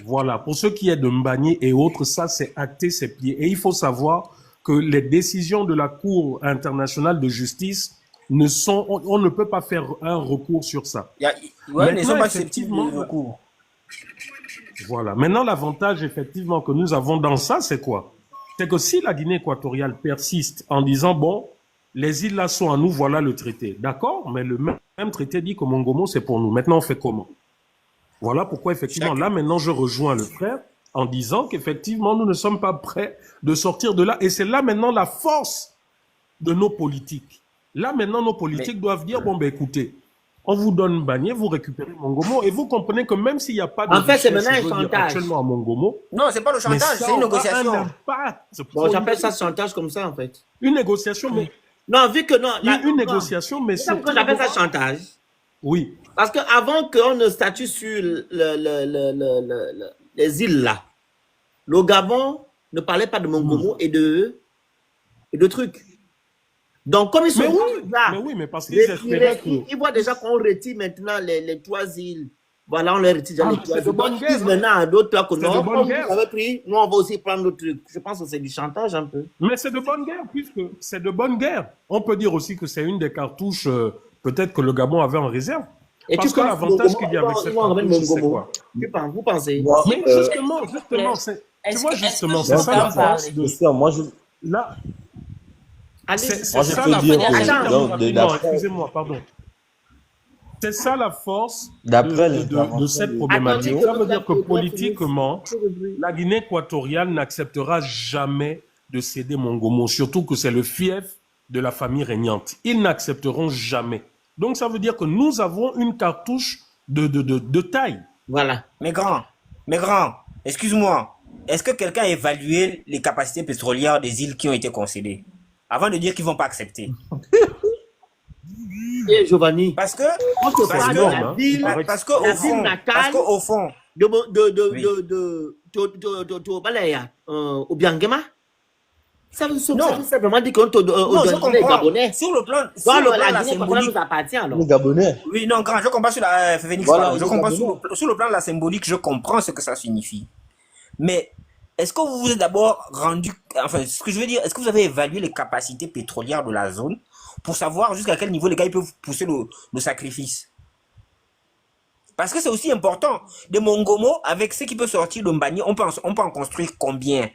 voilà, pour ce qui est de Mbagné et autres, ça c'est acté, c'est plié. Et il faut savoir que les décisions de la Cour internationale de justice on ne peut pas faire un recours sur ça. Ils sont pas susceptibles de recours. Voilà. Maintenant, l'avantage effectivement que nous avons dans ça, c'est quoi? C'est que si la Guinée équatoriale persiste en disant, bon, les îles là sont à nous, voilà le traité. D'accord, mais le même traité dit que Mongomo, c'est pour nous. Maintenant, on fait comment? Voilà pourquoi, effectivement, là, maintenant, je rejoins le frère en disant qu'effectivement, nous ne sommes pas prêts de sortir de là. Et c'est là, maintenant, la force de nos politiques. Là, maintenant, nos politiques doivent dire, bon, ben, écoutez, on vous donne Mbagné, vous récupérez Mongomo, et vous comprenez que même s'il n'y a pas de... En fait, c'est maintenant un chantage. Actuellement à Mongomo... Non, c'est pas le chantage, c'est une négociation. Bon, j'appelle ça chantage comme ça, en fait. Une négociation, mais... Non, vu que non... Une négociation, mais c'est... Pourquoi j'appelle ça chantage? Oui. Parce qu'avant qu'on ne statue sur les îles là, le Gabon ne parlait pas de Mongomo et de trucs. Donc, comme ils sont là, mais parce qu'ils espéraient que... ils voient déjà qu'on retire maintenant les 3 îles. Voilà, on les retire déjà les 3 îles. Donc, ils disent maintenant à d'autres là que non, comme vous avez pris, nous on va aussi prendre d'autres trucs. Je pense que c'est du chantage un peu. Mais c'est de bonne guerre, puisque c'est de bonne guerre. On peut dire aussi que c'est une des cartouches peut-être que le Gabon avait en réserve. Et parce que l'avantage qu'il y a avec cette cartouche, c'est quoi? Vous pensez? Mais justement, tu vois, justement, c'est ça la force de... Moi, je... Là... C'est ça la force. Excusez-moi, pardon. C'est ça la force de cette problématique. Ça veut dire que politiquement, la Guinée équatoriale n'acceptera jamais de céder Mongomo, surtout que c'est le fief de la famille régnante. Ils n'accepteront jamais. Donc ça veut dire que nous avons une cartouche de taille. Voilà. Mais grand, excuse-moi. Est-ce que quelqu'un a évalué les capacités pétrolières des îles qui ont été concédées avant de dire qu'ils ne vont pas accepter? Et Giovanni, parce que au fond au Biangema, ça veut simplement dire qu'on est Gabonais. Sur le plan la symbolique, appartient alors. Les Gabonais. Oui, non, quand je comprends sur la Phoenix, voilà, je comprends sur le plan de la symbolique, je comprends ce que ça signifie. Mais est-ce que vous vous êtes d'abord rendu, enfin, ce que je veux dire, est-ce que vous avez évalué les capacités pétrolières de la zone pour savoir jusqu'à quel niveau les gars ils peuvent pousser le sacrifice? Parce que c'est aussi important. Des Mongomo, avec ce qui peut sortir de Mbani, on peut en construire combien?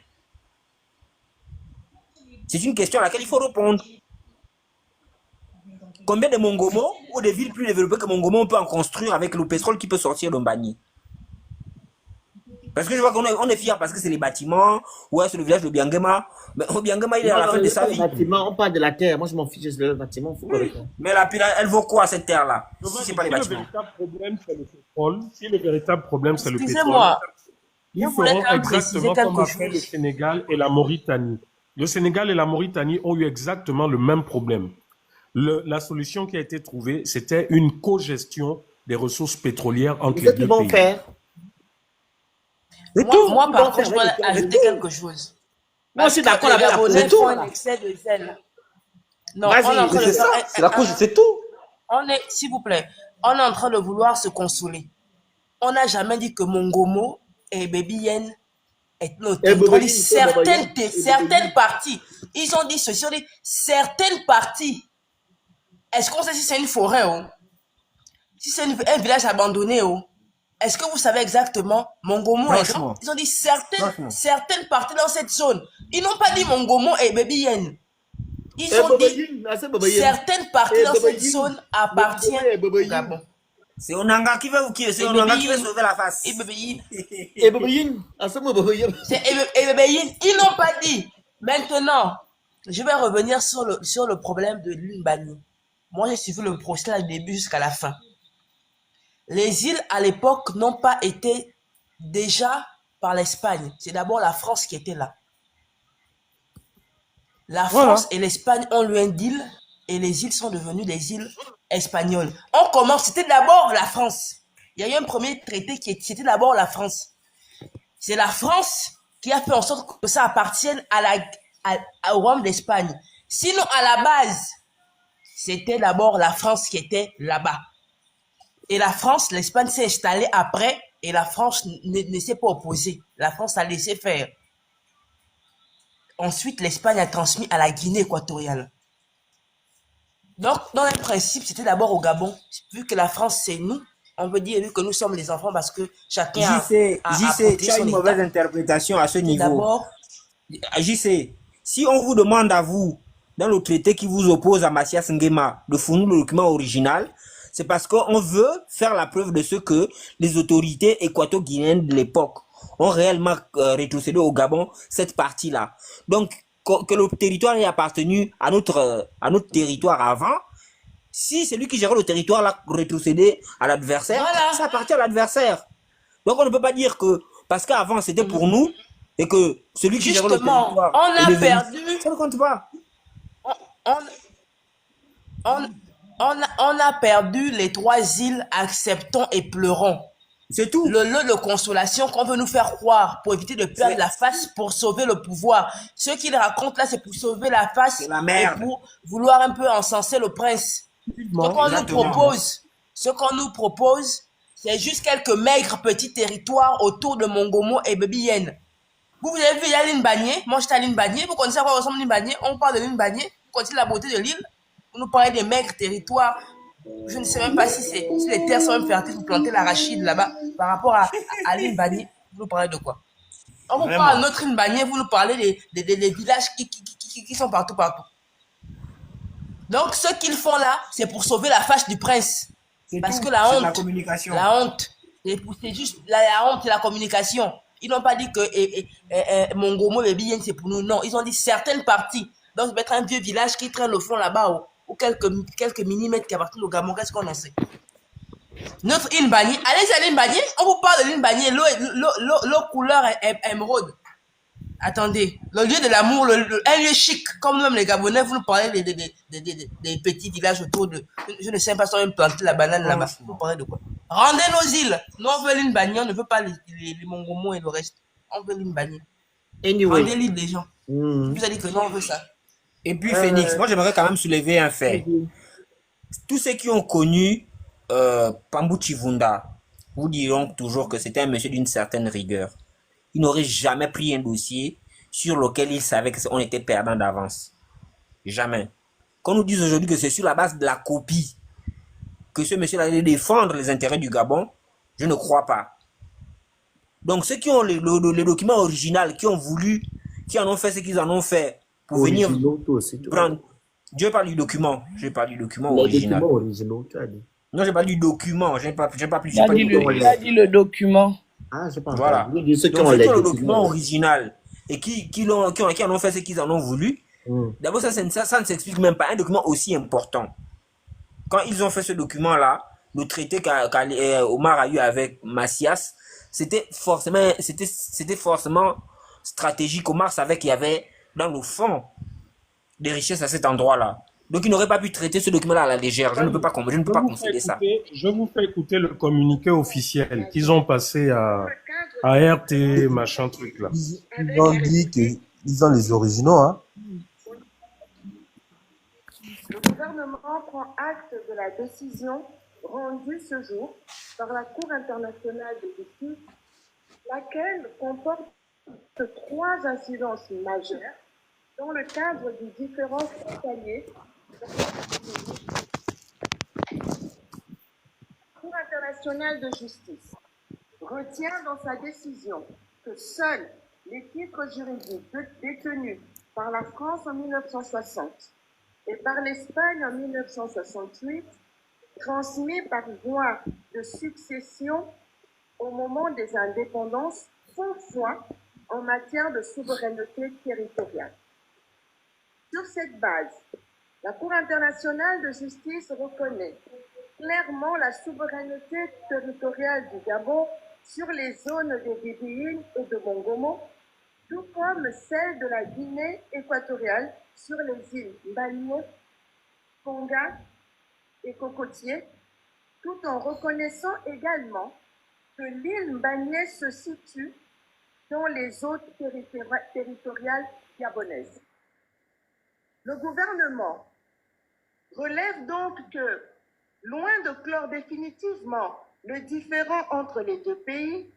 C'est une question à laquelle il faut répondre. Combien de Mongomo ou des villes plus développées que Mongomo on peut en construire avec le pétrole qui peut sortir de Mbani? Parce que je vois qu'on est fiers parce que c'est les bâtiments, ouais, c'est le village de Biangema. Mais au Biangema, il est à la fin de sa vie. On parle de la terre. Moi, je m'en fiche de le bâtiment. Mais elle vaut quoi, cette terre-là? Si c'est pas les bâtiments. Le véritable problème, c'est le pétrole. Si le véritable problème, c'est le pétrole, Excusez-moi. ils feront exactement comme a fait le Sénégal et la Mauritanie. Le Sénégal et la Mauritanie ont eu exactement le même problème. La solution qui a été trouvée, c'était une co-gestion des ressources pétrolières entre les deux pays. Faire moi, par contre, je dois ajouter quelque chose. Moi, je suis d'accord avec la Gabonais font un excès de zèle. Non, c'est ça, c'est la cause, c'est tout. S'il vous plaît, on est en train de vouloir se consoler. On n'a jamais dit que Mongomo et Baby Yen est notre territoire. Certaines parties. Ils ont dit ceci, on dit certaines parties. Est-ce qu'on sait si c'est une forêt, si c'est un village abandonné, est-ce que vous savez exactement Mongomo? Ils ont dit certaines parties dans cette zone. Ils n'ont pas dit Mongomo et Baby Yen. Ils ont dit certaines parties dans cette zone appartiennent au Gabon. C'est Onanga qui veut sauver la face. Et Baby Yen. Ils n'ont pas dit. Maintenant, je vais revenir sur le problème de l'Umbani. Moi, j'ai suivi le procès du début jusqu'à la fin. Les îles, à l'époque, n'ont pas été déjà par l'Espagne. C'est d'abord la France qui était là. La France et l'Espagne ont eu un deal et les îles sont devenues des îles espagnoles. On commence, c'était d'abord la France. Il y a eu un premier traité c'était d'abord la France. C'est la France qui a fait en sorte que ça appartienne au royaume d'Espagne. Sinon, à la base, c'était d'abord la France qui était là-bas. Et l'Espagne s'est installée après et la France ne s'est pas opposée. La France a laissé faire. Ensuite, l'Espagne a transmis à la Guinée équatoriale. Donc, dans le principe, c'était d'abord au Gabon. Vu que la France, c'est nous, on peut dire que nous sommes les enfants parce que chacun tu as une mauvaise interprétation à ce niveau. JC, si on vous demande à vous, dans le traité qui vous oppose à Mathias Nguema, de fournir le document original, c'est parce qu'on veut faire la preuve de ce que les autorités équato-guinéennes de l'époque ont réellement rétrocédé au Gabon, cette partie-là. Donc, que le territoire ait appartenu à notre territoire avant, si c'est lui qui gère le territoire l'a rétrocédé à l'adversaire, ça appartient à l'adversaire. Donc, on ne peut pas dire que, parce qu'avant c'était pour nous, et que celui qui gère le territoire... on a perdu... Ça ne compte pas. On a perdu les 3 îles, acceptons et pleurons. C'est tout. Le lot de consolation qu'on veut nous faire croire pour éviter de perdre la face pour sauver le pouvoir. Ce qu'il raconte là, c'est pour sauver la face et pour vouloir un peu encenser le prince. Ce qu'on nous propose, c'est juste quelques maigres petits territoires autour de Mongomo et Baby Yen. Vous avez vu, il y a l'île Bagné. Moi, j'étais à l'île Bagné. Vous connaissez à quoi ressemble l'île Bagné? On parle de l'île Bagné. Vous connaissez la beauté de l'île? Vous nous parlez des maigres territoires. Je ne sais même pas si les terres sont même fertiles pour planter l'arachide là-bas. Par rapport à l'île Bagné, vous nous parlez de quoi? On vous parle de notre île Bagné, vous nous parlez des villages qui sont partout. Donc, ce qu'ils font là, c'est pour sauver la face du prince. Parce que la honte, c'est juste la honte et la communication. Ils n'ont pas dit que Mongomo et Baby Yen, c'est pour nous. Non, ils ont dit certaines parties. Donc, ça va être un vieux village qui traîne au fond là-bas, ou quelques millimètres qui appartiennent au Gabon. Qu'est-ce qu'on en sait? Notre île Bagné, allez à l'île Bagné, on vous parle de l'île Bagné, l'eau couleur émeraude. Attendez, le lieu de l'amour, un lieu chic, comme même les Gabonais, vous nous parlez des petits villages autour de... Je ne sais pas si on va planter la banane là-bas. Vous parlez de quoi? Rendez nos îles. Nous, on veut l'île Bagné, on ne veut pas les Mongomo et le reste. On veut l'île Bagné. Anyway. Rendez libre les gens. Vous avez dit que non, on veut ça. Et puis, Phoenix, moi, j'aimerais quand même soulever un fait. Tous ceux qui ont connu Pambou Chivunda vous diront toujours que c'était un monsieur d'une certaine rigueur. Il n'aurait jamais pris un dossier sur lequel il savait qu'on était perdant d'avance. Jamais. Qu'on nous dise aujourd'hui que c'est sur la base de la copie que ce monsieur allait défendre les intérêts du Gabon, je ne crois pas. Donc ceux qui ont les documents originaux, qui en ont fait ce qu'ils en ont fait pour venir prendre... Je parle du document. Je parle du document original. Non, j'ai pas du document. Il a dit le document. Ah, je pense. Voilà. Ceux qui ont le document original et qui en ont fait ce qu'ils en ont voulu. D'abord, ça ne s'explique même pas. Un document aussi important. Quand ils ont fait ce document-là, le traité qu'Omar a eu avec Macias, c'était forcément stratégique. Omar savait qu'il y avait dans le fond des richesses à cet endroit-là. Donc, il n'aurait pas pu traiter ce document-là à la légère. Je ne peux pas concéder ça. Je vous fais écouter le communiqué officiel qu'ils ont passé à RT, machin truc là. Ils ont dit qu'ils ont les originaux, hein. Le gouvernement prend acte de la décision rendue ce jour par la Cour internationale de justice, laquelle comporte 3 incidences majeures dans le cadre du différend frontalier. La Cour internationale de justice retient dans sa décision que seuls les titres juridiques détenus par la France en 1960 et par l'Espagne en 1968, transmis par voie de succession au moment des indépendances, font foi en matière de souveraineté territoriale. Sur cette base, la Cour internationale de justice reconnaît clairement la souveraineté territoriale du Gabon sur les zones des Bébéines et de Mongomo, tout comme celle de la Guinée équatoriale sur les îles Bagné, Konga et Cocotier, tout en reconnaissant également que l'île Bagné se situe dans les eaux territoriales gabonaises. Le gouvernement relève donc que, loin de clore définitivement le différend entre les deux pays,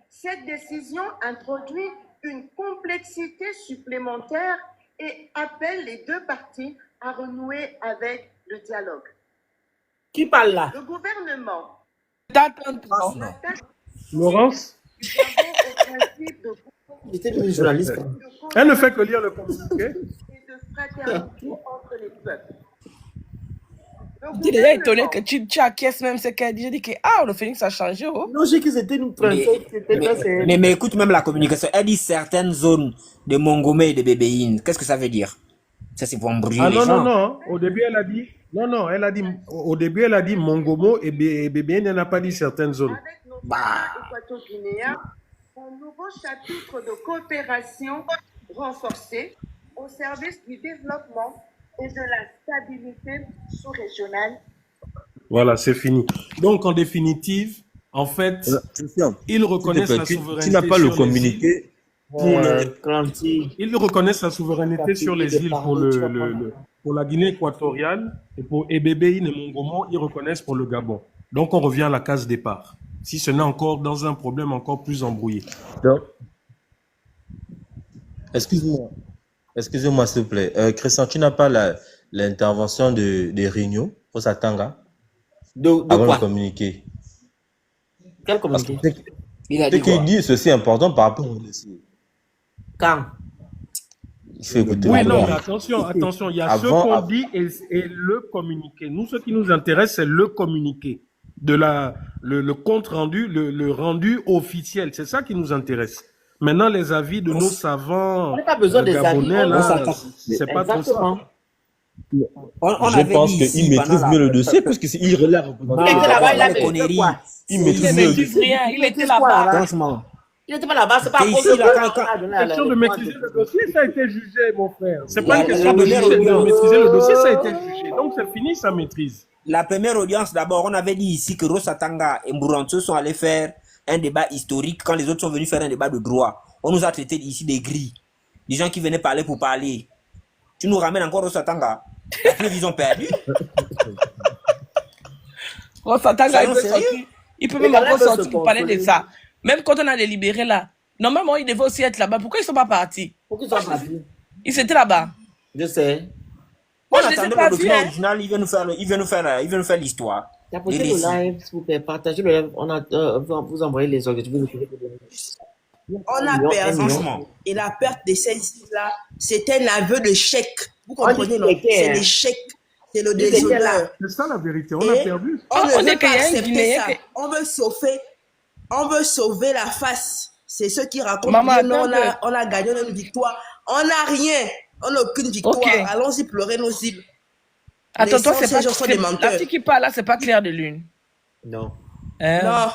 cette décision introduit une complexité supplémentaire et appelle les deux parties à renouer avec le dialogue. Qui parle là? Le gouvernement. Laurence? J'étais une journaliste. Elle ne fait que lire le communiqué. Et de fraternité entre les peuples. J'étais déjà étonné que tu acquiesces même ce qu'elle dit. J'ai dit que le Phoenix a changé. Oh. Non, j'ai dit que c'était une princesse. Mais écoute même la communication. Elle dit certaines zones de Mongomé et de Bébéine. Qu'est-ce que ça veut dire? Ça, c'est pour embrouiller les gens. Non. Au début, elle a dit... Au début, elle a dit Mongomo et Bébéine. Elle n'a pas dit certaines zones. Avec nos partenaires équato-guinéens, un nouveau chapitre de coopération renforcée au service du développement et de la stabilité sous-régionale Voilà, c'est fini. Donc, en définitive, en fait, ils reconnaissent la souveraineté. Tu n'as pas le communiqué. Ils reconnaissent la souveraineté sur les îles pour la Guinée équatoriale et pour Ebébéine et Mongomo, ils reconnaissent pour le Gabon. Donc, on revient à la case départ. Si ce n'est encore dans un problème encore plus embrouillé. Donc, excuse-moi, s'il te plaît. Christian, tu n'as pas l'intervention de Rigno, Rosatanga, avant quoi? de communiquer. Quel communiqué? Il a dit Ce qu'il dit, ceci est important par rapport au dossier. Quand? Il faut écouter. Oui, non, mais attention, il y a ce qu'on dit et le communiqué. Nous, ce qui nous intéresse, c'est le communiqué, le compte rendu, le rendu officiel. C'est ça qui nous intéresse. Maintenant, les avis de nos savants on n'a pas besoin des gabonais, avis, là, c'est pas trop ça. Je pense qu'il maîtrise mieux le dossier parce qu'il relève. Il était là-bas, il a fait quoi? Il maîtrise mieux le dossier. Il était là-bas. Franchement. Il n'était pas là-bas, c'est pas ici, La question de maîtriser le dossier, ça a été jugé, mon frère. C'est pas une question de maîtriser le dossier, ça a été jugé. Donc, c'est fini, ça maîtrise. La première audience, d'abord, on avait dit ici que Rosatanga et Mburanto sont allés faire un débat historique quand les autres sont venus faire un débat de droit. On nous a traités ici des gris, des gens qui venaient parler pour parler. Tu nous ramènes encore Rosatanga. Après, ils ont perdu. Rosatanga, il peut même encore sortir pour parler de ça. Même quand on a délibéré là, normalement, ils devaient aussi être là-bas. Pourquoi ils ne sont pas partis? Pourquoi ils sont partis? Ils étaient là-bas. Je sais. Moi, On je les ai attendait pas le vus. document original, il vient nous faire l'histoire. Il a posté le live, s'il vous plaît, partagez le live. On a vous envoyer les objectifs. On a perdu. Franchement. Et la perte de ces îles-là, c'était un aveu de chèque. Vous comprenez, non? C'est des chèques. C'est le déshonneur. C'est ça la vérité, on a perdu. On ne veut pas accepter ça. On veut sauver la face. C'est ceux qui racontent que non, on a gagné une victoire. On n'a rien. On n'a aucune victoire. Okay. Allons-y pleurer nos îles. Attends, toi, c'est pas clair. La fille qui parle là, c'est pas Clair de Lune. Non. Non.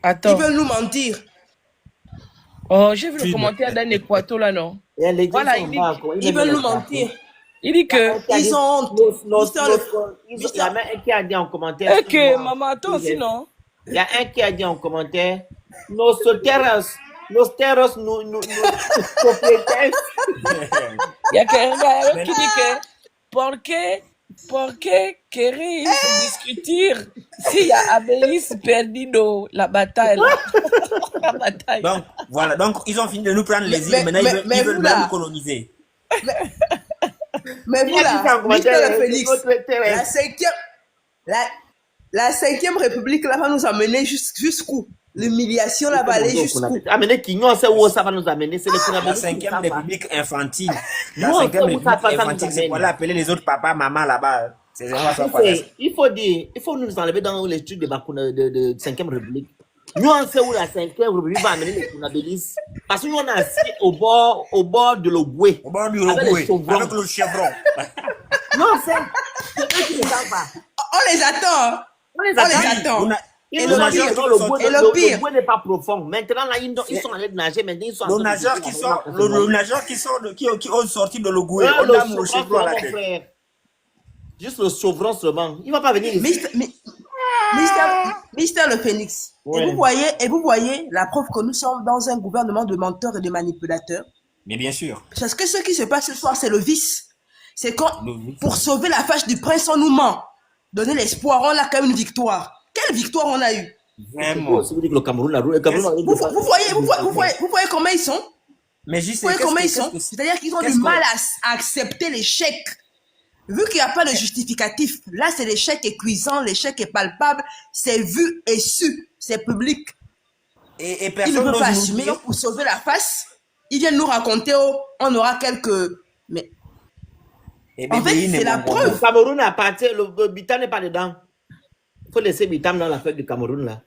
Attends. Ils veulent nous mentir. Oh, j'ai vu le commentaire d'un Équato là, non? Voilà, ils veulent nous mentir. Il dit que ils ont honte. Il y a un qui a dit en commentaire. Ok, maman, toi aussi, non? Il y a un qui a dit en commentaire, nos terras, nous propriétaires. Il y a quelqu'un qui dit que, porque querer discuter s'il y a Abélis perdido la bataille. La bataille. Donc, voilà, donc ils ont fini de nous prendre les îles, maintenant ils veulent même nous coloniser. Mais voilà, Mr. Félix, la 5e République là va nous amener jusqu'où? L'humiliation là va aller jusqu'où? Amener Quignon, c'est où ça va nous amener? C'est la 5e République infantile. La 5e République infantile, c'est pour aller appeler les autres papas, maman là-bas. Il faut dire, il faut nous enlever dans les trucs de 5e République. Nous, on sait où la 5e République va amener les Kunabilis. Parce que nous, on est assis au bord de l'Ogoué. Au bord de l'Ogoué, avec le chevron. Non, c'est eux qui les savent. On les attend. On les attend. Et le pire n'est pas profond. Maintenant, là, ils sont allés nager. Maintenant, ils sont les nageurs qui ont sorti de l'Ogoué. On a le chevron à la tête. Juste le chevron seulement. Il ne va pas venir ici. Mister Le Phénix. Ouais. Et vous voyez la preuve que nous sommes dans un gouvernement de menteurs et de manipulateurs. Mais bien sûr. Parce que ce qui se passe ce soir, c'est le vice. C'est quand, pour sauver la fâche du prince, on nous ment. Donner l'espoir, on a quand même une victoire. Quelle victoire on a eu? Vraiment. Le Cameroun, vous voyez comment ils sont? Mais juste, vous voyez comment ils sont? C'est-à-dire qu'ils ont du mal à accepter l'échec. Vu qu'il n'y a pas de justificatif, là c'est l'échec est cuisant, l'échec est palpable, c'est vu et su, c'est public. Et personne ne peut pas assumer. Donc pour sauver la face, ils viennent nous raconter, oh, on aura quelques... Mais en fait, c'est la preuve. Le Cameroun a parti, le Bitam n'est pas dedans. Il faut laisser Bitam dans la fête du Cameroun là.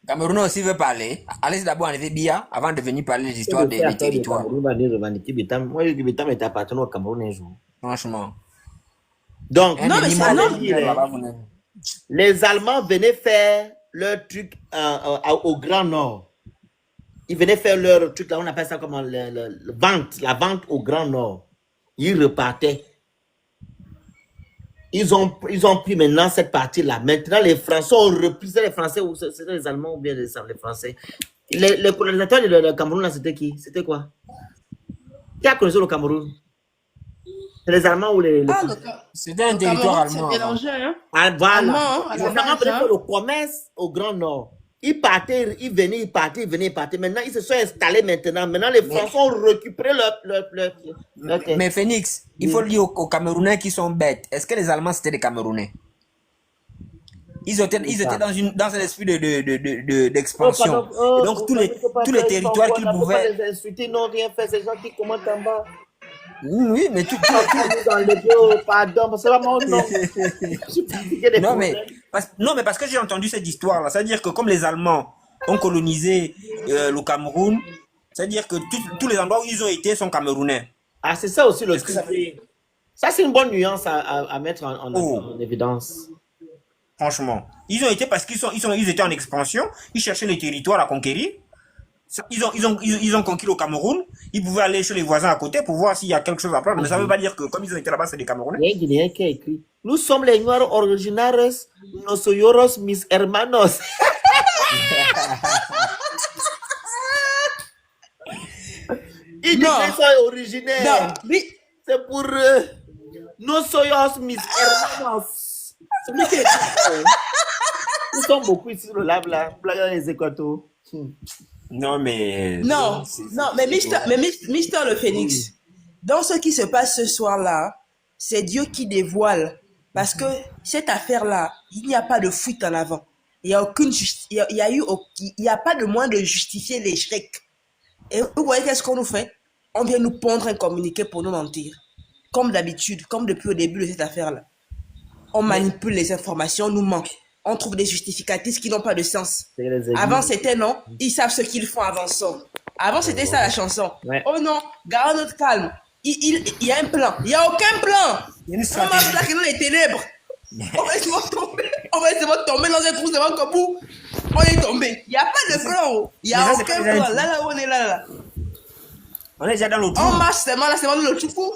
Cameroun aussi veut parler. Allez d'abord enlever Bia avant de venir parler des histoires des territoires. Moi, le Bitam était appartenu au Cameroun un jour. Franchement. Donc, non, mais ça, non. Les Allemands venaient faire leur truc au Grand Nord. Ils venaient faire leur truc là, on appelle ça comment la vente au Grand Nord. Ils repartaient. ils ont pris maintenant cette partie-là. Maintenant, les Français ont repris. C'est les Français ou c'était les Allemands ou bien les Français? Les colonisateurs du Cameroun, là, c'était qui? C'était quoi? Qui a colonisé le Cameroun? C'est les Allemands ou les C'était un territoire allemand. C'est mélangé, hein? Ah, voilà. Allemand, Ils ont fait le commerce au Grand Nord. Ils partaient, ils venaient, ils partaient, ils venaient, ils partaient. Maintenant, ils se sont installés maintenant. Maintenant, les Français ont récupéré leur Mais Phoenix, il faut dire aux Camerounais qui sont bêtes. Est-ce que les Allemands, c'était des Camerounais? Ils étaient dans un esprit d'expansion. Donc, tous les territoires qu'ils pouvaient... Les insulter, non, rien fait. Ces gens qui commentent en bas. Oui, mais tout... dans le dos, pardon, parce que vraiment, non, mais parce que j'ai entendu cette histoire-là. C'est-à-dire que comme les Allemands ont colonisé le Cameroun, c'est-à-dire que tous les endroits où ils ont été sont camerounais. Ah, c'est ça aussi le truc. Ça, c'est une bonne nuance à mettre en évidence. Franchement. Ils ont été parce qu'ils étaient en expansion, ils cherchaient les territoires à conquérir. Ils ont conquis le Cameroun, ils pouvaient aller chez les voisins à côté pour voir s'il y a quelque chose à prendre. Mais ça ne veut pas dire que comme ils ont été là-bas, c'est des Camerounais. Il y a un Guinéen qui a écrit: nous sommes les Noirs originaires, nosotros mis hermanos. Il dit qu'ils sont originaires. C'est pour nosotros mis hermanos. Nous sommes beaucoup ici sur le lab là, les Équataux. Non, mais... mais Mister le Phénix, dans ce qui se passe ce soir-là, c'est Dieu qui dévoile. Parce que cette affaire-là, il n'y a pas de fuite en avant. Il n'y a pas de moyen de justifier l'échec. Et vous voyez qu'est-ce qu'on nous fait? On vient nous pondre un communiqué pour nous mentir. Comme d'habitude, comme depuis le début de cette affaire-là. On manipule les informations, on nous ment. On trouve des justificatifs qui n'ont pas de sens. Avant, c'était non, ils savent ce qu'ils font avant ça. Avant, c'était ça la chanson. Ouais. Oh non, gardons notre calme. Il y a un plan. Il n'y a aucun plan. On marche là dans les ténèbres. On va essayer de tomber dans un trou devant Kabou. On est tombé. Il n'y a pas de plan. Il n'y a aucun plan. Là, on est là. On est déjà dans le trou. On marche seulement là, c'est dans le trou.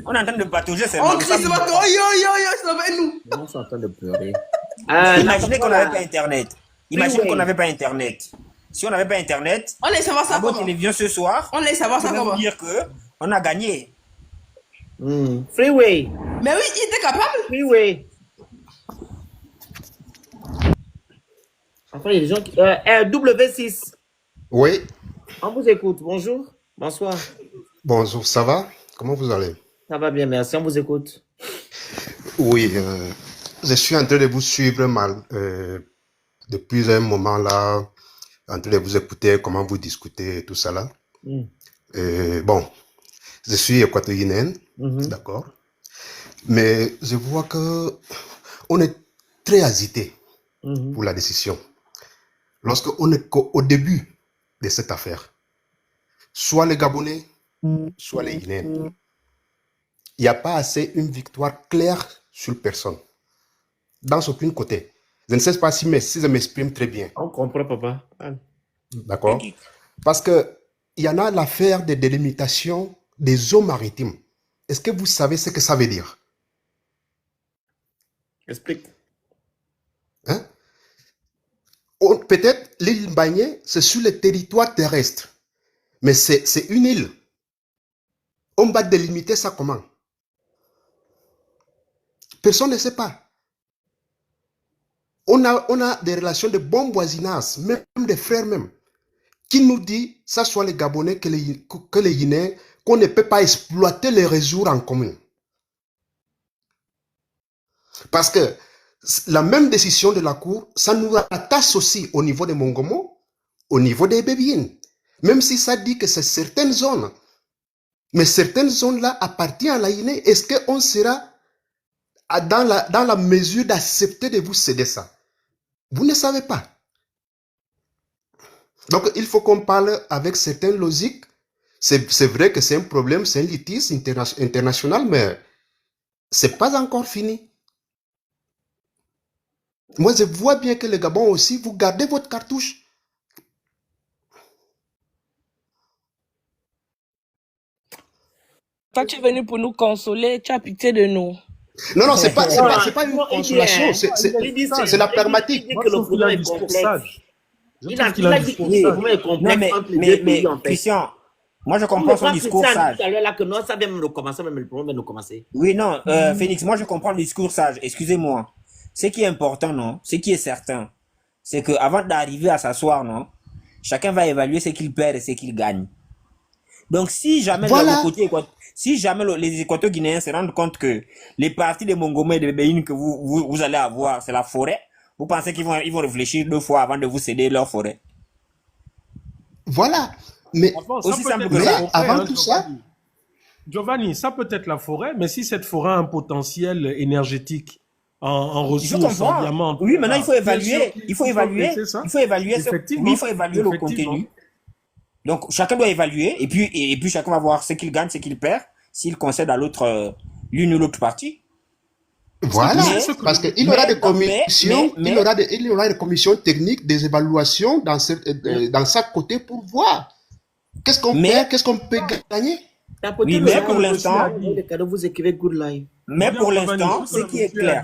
On est en train de patauger, c'est on crie, c'est pas toi, sauvez-nous. On est en train de pleurer. Imaginez qu'on n'avait pas Internet. Imagine qu'on n'avait pas Internet. Si on n'avait pas Internet, on allait savoir ça comment. Télévision ce soir, on allait savoir ça comment. Dire que on a gagné. Freeway. Mais oui, il était capable. Freeway. Enfin, il y a des gens qui... W6. Oui. On vous écoute. Bonjour. Bonsoir. Bonjour, ça va? Comment vous allez? Ça va bien, merci. On vous écoute. Oui, je suis en train de vous suivre mal depuis un moment là, en train de vous écouter, comment vous discutez, tout ça là. Bon, je suis équatorien, d'accord, mais je vois que on est très agité pour la décision. Lorsqu'on est au début de cette affaire, soit les Gabonais, soit les Guinéens, il n'y a pas assez une victoire claire sur personne. Dans aucun côté. Je ne sais pas si je m'exprime très bien. On comprend, papa. D'accord. Parce qu'il y en a l'affaire de délimitation des eaux maritimes. Est-ce que vous savez ce que ça veut dire? Explique. Hein? Peut-être l'île Bagné, c'est sur le territoire terrestre. Mais c'est une île. On va délimiter ça comment? Personne ne sait pas. On a des relations de bon voisinage, même des frères même, qui nous dit, ça soit les Gabonais que les Guinéens, qu'on ne peut pas exploiter les ressources en commun. Parce que la même décision de la Cour, ça nous attache aussi au niveau des Mongomo, au niveau des Bébien. Même si ça dit que c'est certaines zones, mais certaines zones-là appartiennent à la Guinée, est-ce qu'on sera dans la mesure d'accepter de vous céder ça? Vous ne savez pas. Donc, il faut qu'on parle avec certaines logiques. C'est vrai que c'est un problème, c'est un litige international, mais ce n'est pas encore fini. Moi, je vois bien que le Gabon aussi, vous gardez votre cartouche. Toi, tu es venu pour nous consoler, tu as pitié de nous. Non, non, c'est pas une consolation, c'est la pragmatique. Il dit que le problème est complexe. Il a dit que le problème est complexe entre les deux pays, en fait. Christian, moi je comprends son discours sage. Tout à l'heure là que non, ça vient même de commencer, même le problème vient de commencer. Oui, non, Phoenix, moi je comprends le discours sage. Excusez-moi. Ce qui est important, non, ce qui est certain, c'est que avant d'arriver à s'asseoir, non, chacun va évaluer ce qu'il perd et ce qu'il gagne. Donc si jamais si jamais les Équato-Guinéens se rendent compte que les partis de Mongomo et de Bébéine que vous allez avoir, c'est la forêt, vous pensez qu'ils vont réfléchir 2 fois avant de vous céder leur forêt? Voilà. Mais aussi simple que ça. Avant tout ça, Giovanni, ça peut être la forêt, mais si cette forêt a un potentiel énergétique en ressources, en diamants. Oui, maintenant il faut évaluer. Il faut évaluer le contenu. Donc chacun doit évaluer et puis chacun va voir ce qu'il gagne, ce qu'il perd, s'il concède à l'autre l'une ou l'autre partie. Voilà, parce qu'il y aura des commissions, il y aura des commissions techniques, des évaluations dans chaque côté pour voir qu'est-ce qu'on perd, qu'est-ce qu'on peut gagner. Oui, mais pour l'instant, vous écrivez good life. Mais pour l'instant, ce qui est clair.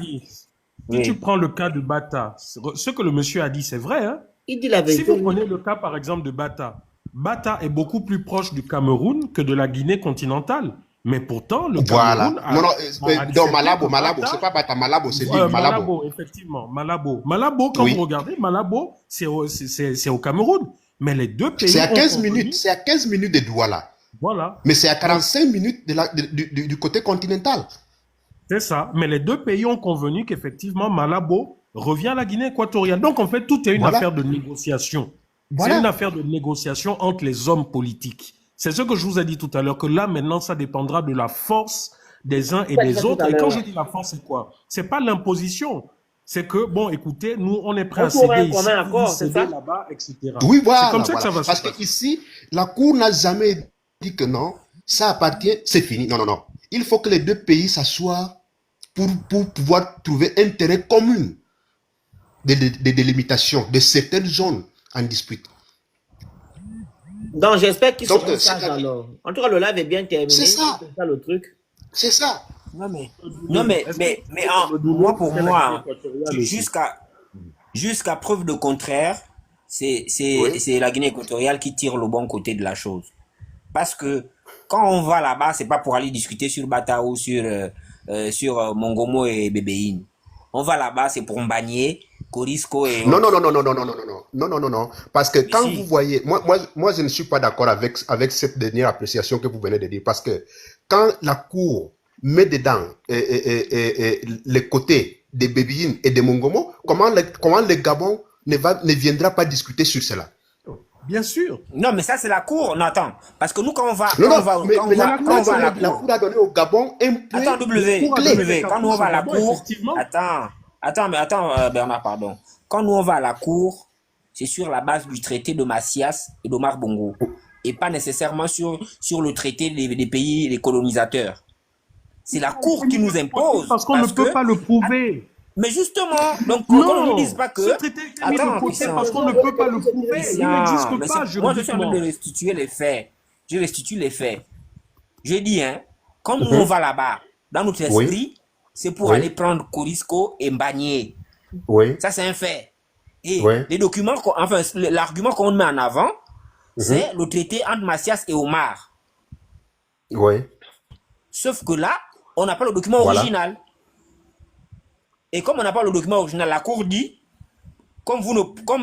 Si tu prends le cas de Bata, ce que le monsieur a dit, c'est vrai. Hein? Il dit la vérité. Si vous prenez le cas, par exemple, de Bata, Bata est beaucoup plus proche du Cameroun que de la Guinée continentale. Mais pourtant, le Cameroun non, Malabo, c'est pas Bata, Malabo, c'est Malabo. Malabo, effectivement, Malabo. Malabo, quand vous regardez, Malabo, c'est au Cameroun. Mais les deux pays... C'est à 15 minutes, c'est à 15 minutes de Douala. Voilà. Mais c'est à 45 minutes du côté continental. C'est ça. Mais les deux pays ont convenu qu'effectivement, Malabo revient à la Guinée équatoriale. Donc, en fait, tout est une affaire de négociation. C'est une affaire de négociation entre les hommes politiques. C'est ce que je vous ai dit tout à l'heure, que là, maintenant, ça dépendra de la force des uns et des autres. Et quand je dis la force, c'est quoi? C'est pas l'imposition. C'est que, bon, écoutez, nous, on est prêts à céder ici, céder là-bas, etc. Oui, voilà. C'est comme ça que ça va se passer. Parce qu'ici, la Cour n'a jamais dit que non, ça appartient, c'est fini. Non, non, non. Il faut que les deux pays s'assoient pour pouvoir trouver un terrain commun de délimitation de certaines zones en dispute. Donc, j'espère qu'ils seront sages alors. En tout cas, le live est bien terminé. C'est ça. C'est ça le truc. C'est ça. Non, mais moi, pour moi, jusqu'à preuve de contraire, c'est la Guinée équatoriale qui tire le bon côté de la chose. Parce que quand on va là-bas, c'est pas pour aller discuter sur Bata ou sur Mongomo et Bébéine. On va là-bas, c'est pour Mbagné, Corisco et... Non. Parce que quand vous voyez... Moi, je ne suis pas d'accord avec cette dernière appréciation que vous venez de dire. Parce que quand la Cour met dedans les côtés des Bébéines et des Mongomo, comment le Gabon ne viendra pas discuter sur cela? Bien sûr. Non, mais ça, c'est la Cour. Non, attends. Parce que nous, quand on va... La Cour a donné au Gabon un point... Attends, W. Quand nous, on va à la Cour... Attends, Bernard, pardon. Quand nous, on va à la Cour, c'est sur la base du traité de Macias et d'Omar Bongo. Et pas nécessairement sur le traité des pays, des colonisateurs. C'est la Cour qui nous impose. Parce qu'on ne peut pas le prouver. Mais justement, donc qu'on ne nous dise pas que... Ce traité est mis de côté parce qu'on ne peut pas le prouver. Il n'existe pas juridiquement. Moi, je suis en train de restituer les faits. Je restitue les faits. Je dis, quand nous on va là-bas, dans notre esprit, c'est pour aller prendre Corisco et Mbagné. Oui. Ça, c'est un fait. Et les documents, l'argument qu'on met en avant, c'est le traité entre Macias et Omar. Oui. Sauf que là, on n'a pas le document original. Et comme on n'a pas le document original, la Cour dit, comme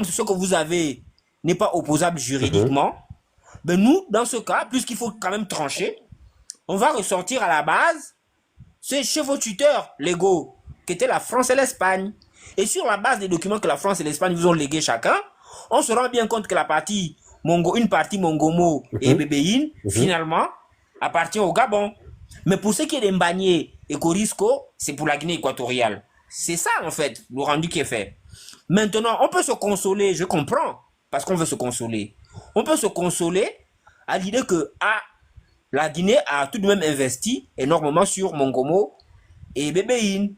ce que vous avez n'est pas opposable juridiquement, ben nous, dans ce cas, puisqu'il faut quand même trancher, on va ressortir à la base ces chevaux-tuteurs légaux, qui étaient la France et l'Espagne. Et sur la base des documents que la France et l'Espagne vous ont légués chacun, on se rend bien compte que une partie Mongomo et Bébéine, finalement, appartient au Gabon. Mais pour ce qui est d'Mbagné et Corisco, c'est pour la Guinée équatoriale. C'est ça, en fait, le rendu qui est fait. Maintenant, on peut se consoler, je comprends, parce qu'on veut se consoler. On peut se consoler à l'idée que la Guinée a tout de même investi énormément sur Mongomo et Bébéine.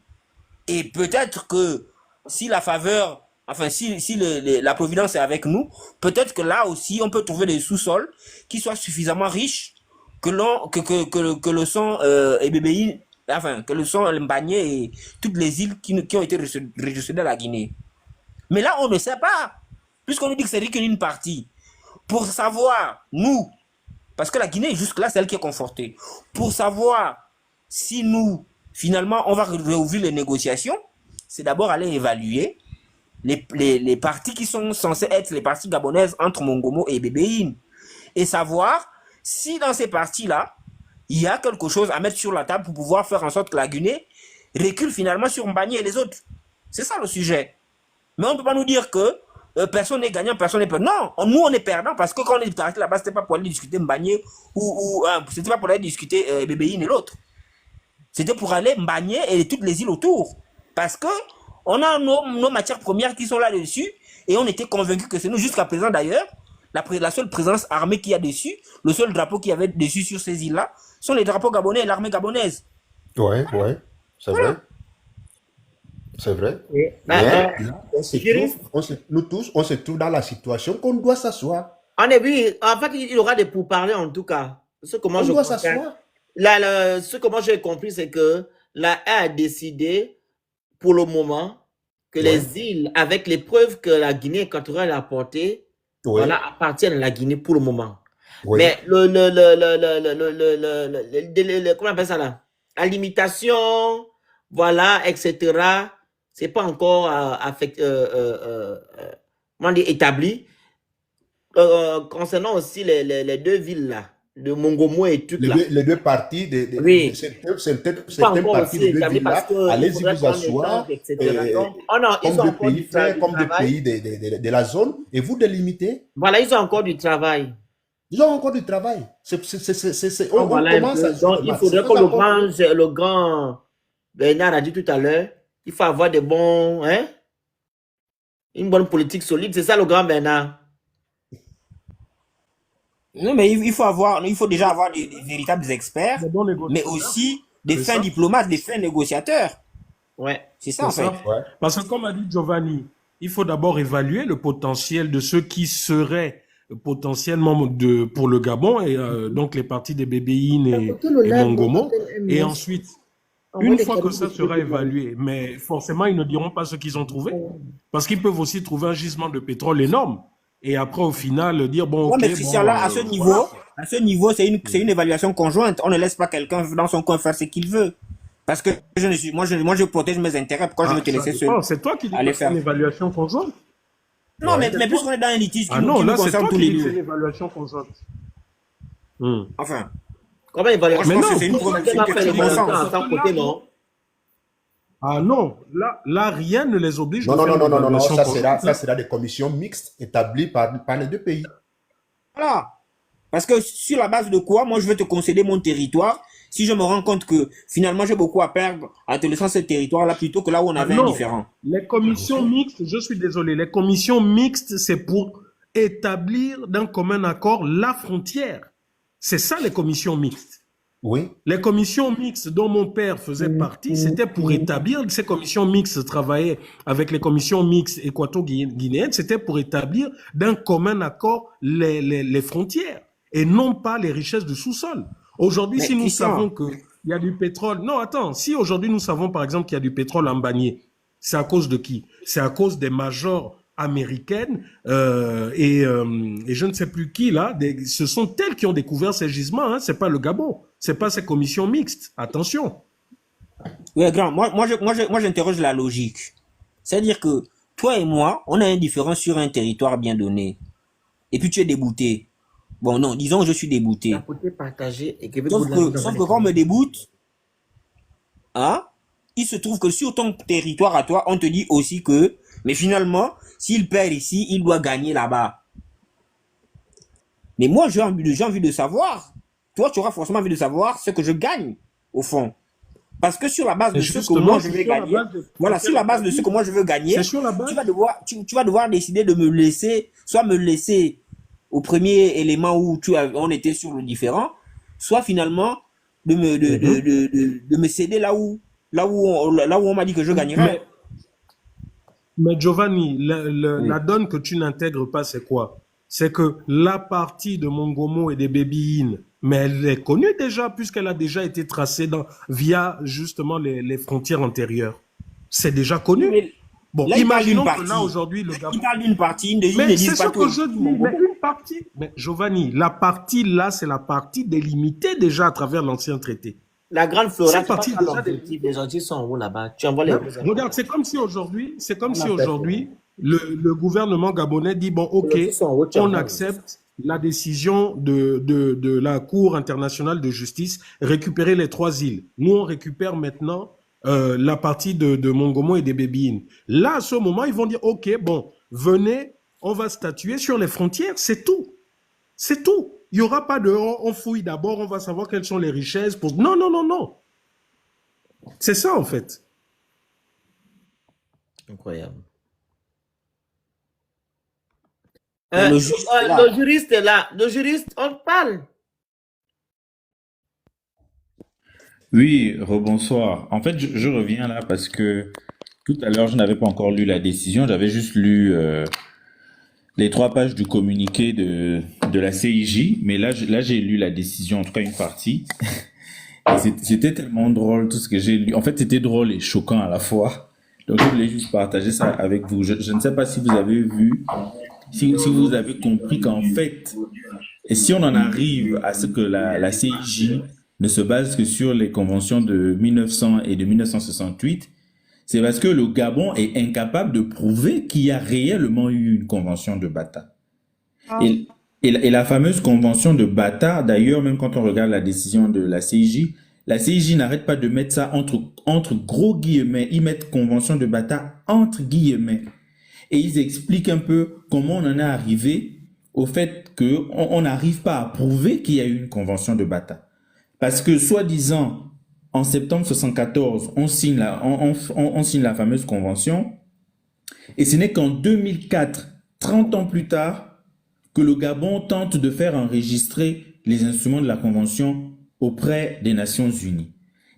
Et peut-être que si la faveur, si la providence est avec nous, peut-être que là aussi, on peut trouver des sous-sols qui soient suffisamment riches que le son Ebébéine, enfin, que le son Mbagné et toutes les îles qui ont été rétrocédées à la Guinée. Mais là, on ne sait pas, puisqu'on nous dit que c'est qu'une partie. Pour savoir, nous, parce que la Guinée, jusque-là, c'est elle qui est confortée. Pour savoir si nous, finalement, on va réouvrir les négociations, c'est d'abord aller évaluer les parties qui sont censées être les parties gabonaises entre Mongomo et Bébéine. Et savoir si dans ces parties-là, il y a quelque chose à mettre sur la table pour pouvoir faire en sorte que la Guinée recule finalement sur Mbagné et les autres. C'est ça le sujet. Mais on ne peut pas nous dire que personne n'est gagnant, personne n'est perdant. Non, nous on est perdant parce que quand on est arrêté là-bas, c'était pas pour aller discuter Mbagné ou c'était pas pour aller discuter Bébéine et l'autre. C'était pour aller Mbagné et toutes les îles autour. Parce que on a nos matières premières qui sont là-dessus et on était convaincus que c'est nous. Jusqu'à présent d'ailleurs, la seule présence armée qu'il y a dessus, le seul drapeau qu'il y avait dessus sur ces îles-là, sont les drapeaux gabonais et l'armée gabonaise. Ouais, c'est vrai. C'est vrai. Mais nous tous, on se trouve dans la situation qu'on doit s'asseoir. En effet, en fait, il y aura des pourparlers en tout cas. Ce que moi, j'ai compris, c'est que la A a décidé, pour le moment, que les îles, avec les preuves que la Guinée équatoriale a apportées, voilà, appartiennent à la Guinée pour le moment. Mais comment on appelle ça là? La limitation, voilà, etc., c'est pas encore établi. Concernant aussi les deux villes là, de Mongomo et tout là. Les deux parties, certaines parties des deux villes là, allez-y vous asseoir, comme des pays frères, comme des pays de la zone, et vous délimitez. Voilà, ils ont encore du travail. Ils ont encore du travail. On commence à... Donc, il faudrait que le grand Bernard a dit tout à l'heure, il faut avoir des bons, une bonne politique solide. C'est ça le grand Bernard. Non, mais il faut déjà avoir des véritables experts, mais aussi des fins diplomates, des fins négociateurs. Ouais, c'est ça en fait. Ouais. Parce que comme a dit Giovanni, il faut d'abord évaluer le potentiel de ceux qui seraient potentiellement pour le Gabon et donc les partis des Bébéine et Mongomo. Et ensuite, une fois que ça sera évalué, mais forcément ils ne diront pas ce qu'ils ont trouvé, parce qu'ils peuvent aussi trouver un gisement de pétrole énorme. Et après, au final, dire bon. Ouais, mais Christian, là, à ce niveau, c'est une évaluation conjointe. On ne laisse pas quelqu'un dans son coin faire ce qu'il veut. Parce que moi, je protège mes intérêts. Pourquoi je veux te laisser seul? C'est toi qui dis que c'est une évaluation conjointe. Non, mais puisqu'on est dans un litige qui nous concerne tous les deux. C'est une évaluation conjointe. Enfin. Comment évaluation? Mais non, c'est une question de bon sens. Non. Ah non, là, rien ne les oblige de faire une évaluation conjointe. Ça sera des commissions mixtes établies par les deux pays. Voilà. Parce que sur la base de quoi, moi, je vais te concéder mon territoire si je me rends compte que finalement, j'ai beaucoup à perdre en te laissant ce territoire-là plutôt que là où on avait un différent. Les commissions mixtes, je suis désolé, les commissions mixtes, c'est pour établir d'un commun accord la frontière. C'est ça les commissions mixtes. Oui. Les commissions mixtes dont mon père faisait partie, c'était pour établir, ces commissions mixtes travaillaient avec les commissions mixtes équato-guinéennes, c'était pour établir d'un commun accord les frontières et non pas les richesses du sous-sol. Aujourd'hui, si nous savons qu'il y a du pétrole, non, attends, si aujourd'hui nous savons par exemple qu'il y a du pétrole en Mbagné, c'est à cause de qui? C'est à cause des majors américaines et je ne sais plus qui là, ce sont elles qui ont découvert ces gisements, hein, c'est pas le Gabon, c'est pas ces commissions mixtes, attention. Oui, grand, moi j'interroge la logique. C'est-à-dire que toi et moi, on a une différence sur un territoire bien donné. Et puis tu es débouté. Bon, non, disons que je suis débouté. Sauf que quand on me déboute, il se trouve que sur ton territoire à toi, on te dit aussi que, mais finalement, s'il perd ici, il doit gagner là-bas. Mais moi, j'ai envie de savoir. Toi, tu auras forcément envie de savoir ce que je gagne, au fond. Parce que sur la base de ce que moi je veux gagner, voilà, sur la base de ce que moi je veux gagner, tu vas devoir décider de me laisser, soit me laisser au premier élément où on était sur le différent, soit finalement de me céder là où on m'a dit que je gagnerais. Mais Giovanni, la donne que tu n'intègres pas, c'est quoi? C'est que la partie de Mongomo et des Bébéine Mais elle est connue déjà, puisqu'elle a déjà été tracée via justement les frontières antérieures. C'est déjà connu. Mais Bon, là, il parle d'une imaginons que partie. là, aujourd'hui, le Gabon... Il parle d'une partie, ils Mais ne c'est disent ce pas que tout. je dis, mais une partie. Mais Giovanni, la partie là, c'est la partie délimitée déjà à travers l'ancien traité. La grande Flora, Cette tu partie parles déjà l'objectif, les gentils sont en haut là-bas. Tu envoies les hein? Regarde, c'est comme si aujourd'hui, le gouvernement gabonais dit, bon, ok, on accepte la décision de la Cour internationale de justice, récupérer les 3 îles. Nous, on récupère maintenant la partie de Mongomo et des Bébines. Là, à ce moment, ils vont dire, ok, bon, venez, on va statuer sur les frontières, c'est tout. C'est tout. Il n'y aura pas de, on fouille d'abord, on va savoir quelles sont les richesses. Non, non, non, non. C'est ça, en fait. Incroyable. Le juriste est là. Le juriste, on parle. Oui, rebonsoir. En fait, je reviens là parce que tout à l'heure, je n'avais pas encore lu la décision. J'avais juste lu les 3 pages du communiqué de la CIJ. Mais là, j'ai lu la décision, en tout cas une partie. Et c'était tellement drôle tout ce que j'ai lu. En fait, c'était drôle et choquant à la fois. Donc, je voulais juste partager ça avec vous. Je ne sais pas si vous avez vu, si vous avez compris qu'en fait, et si on en arrive à ce que la CIJ ne se base que sur les conventions de 1900 et de 1968, c'est parce que le Gabon est incapable de prouver qu'il y a réellement eu une convention de Bata. Et la fameuse convention de Bata, d'ailleurs, même quand on regarde la décision de la CIJ n'arrête pas de mettre ça entre gros guillemets. Ils mettent convention de Bata entre guillemets. Et ils expliquent un peu comment on en est arrivé au fait qu'on n'arrive pas à prouver qu'il y a eu une convention de Bata. Parce que, soi-disant, en septembre 74, on signe la fameuse convention. Et ce n'est qu'en 2004, 30 ans plus tard, que le Gabon tente de faire enregistrer les instruments de la convention auprès des Nations Unies.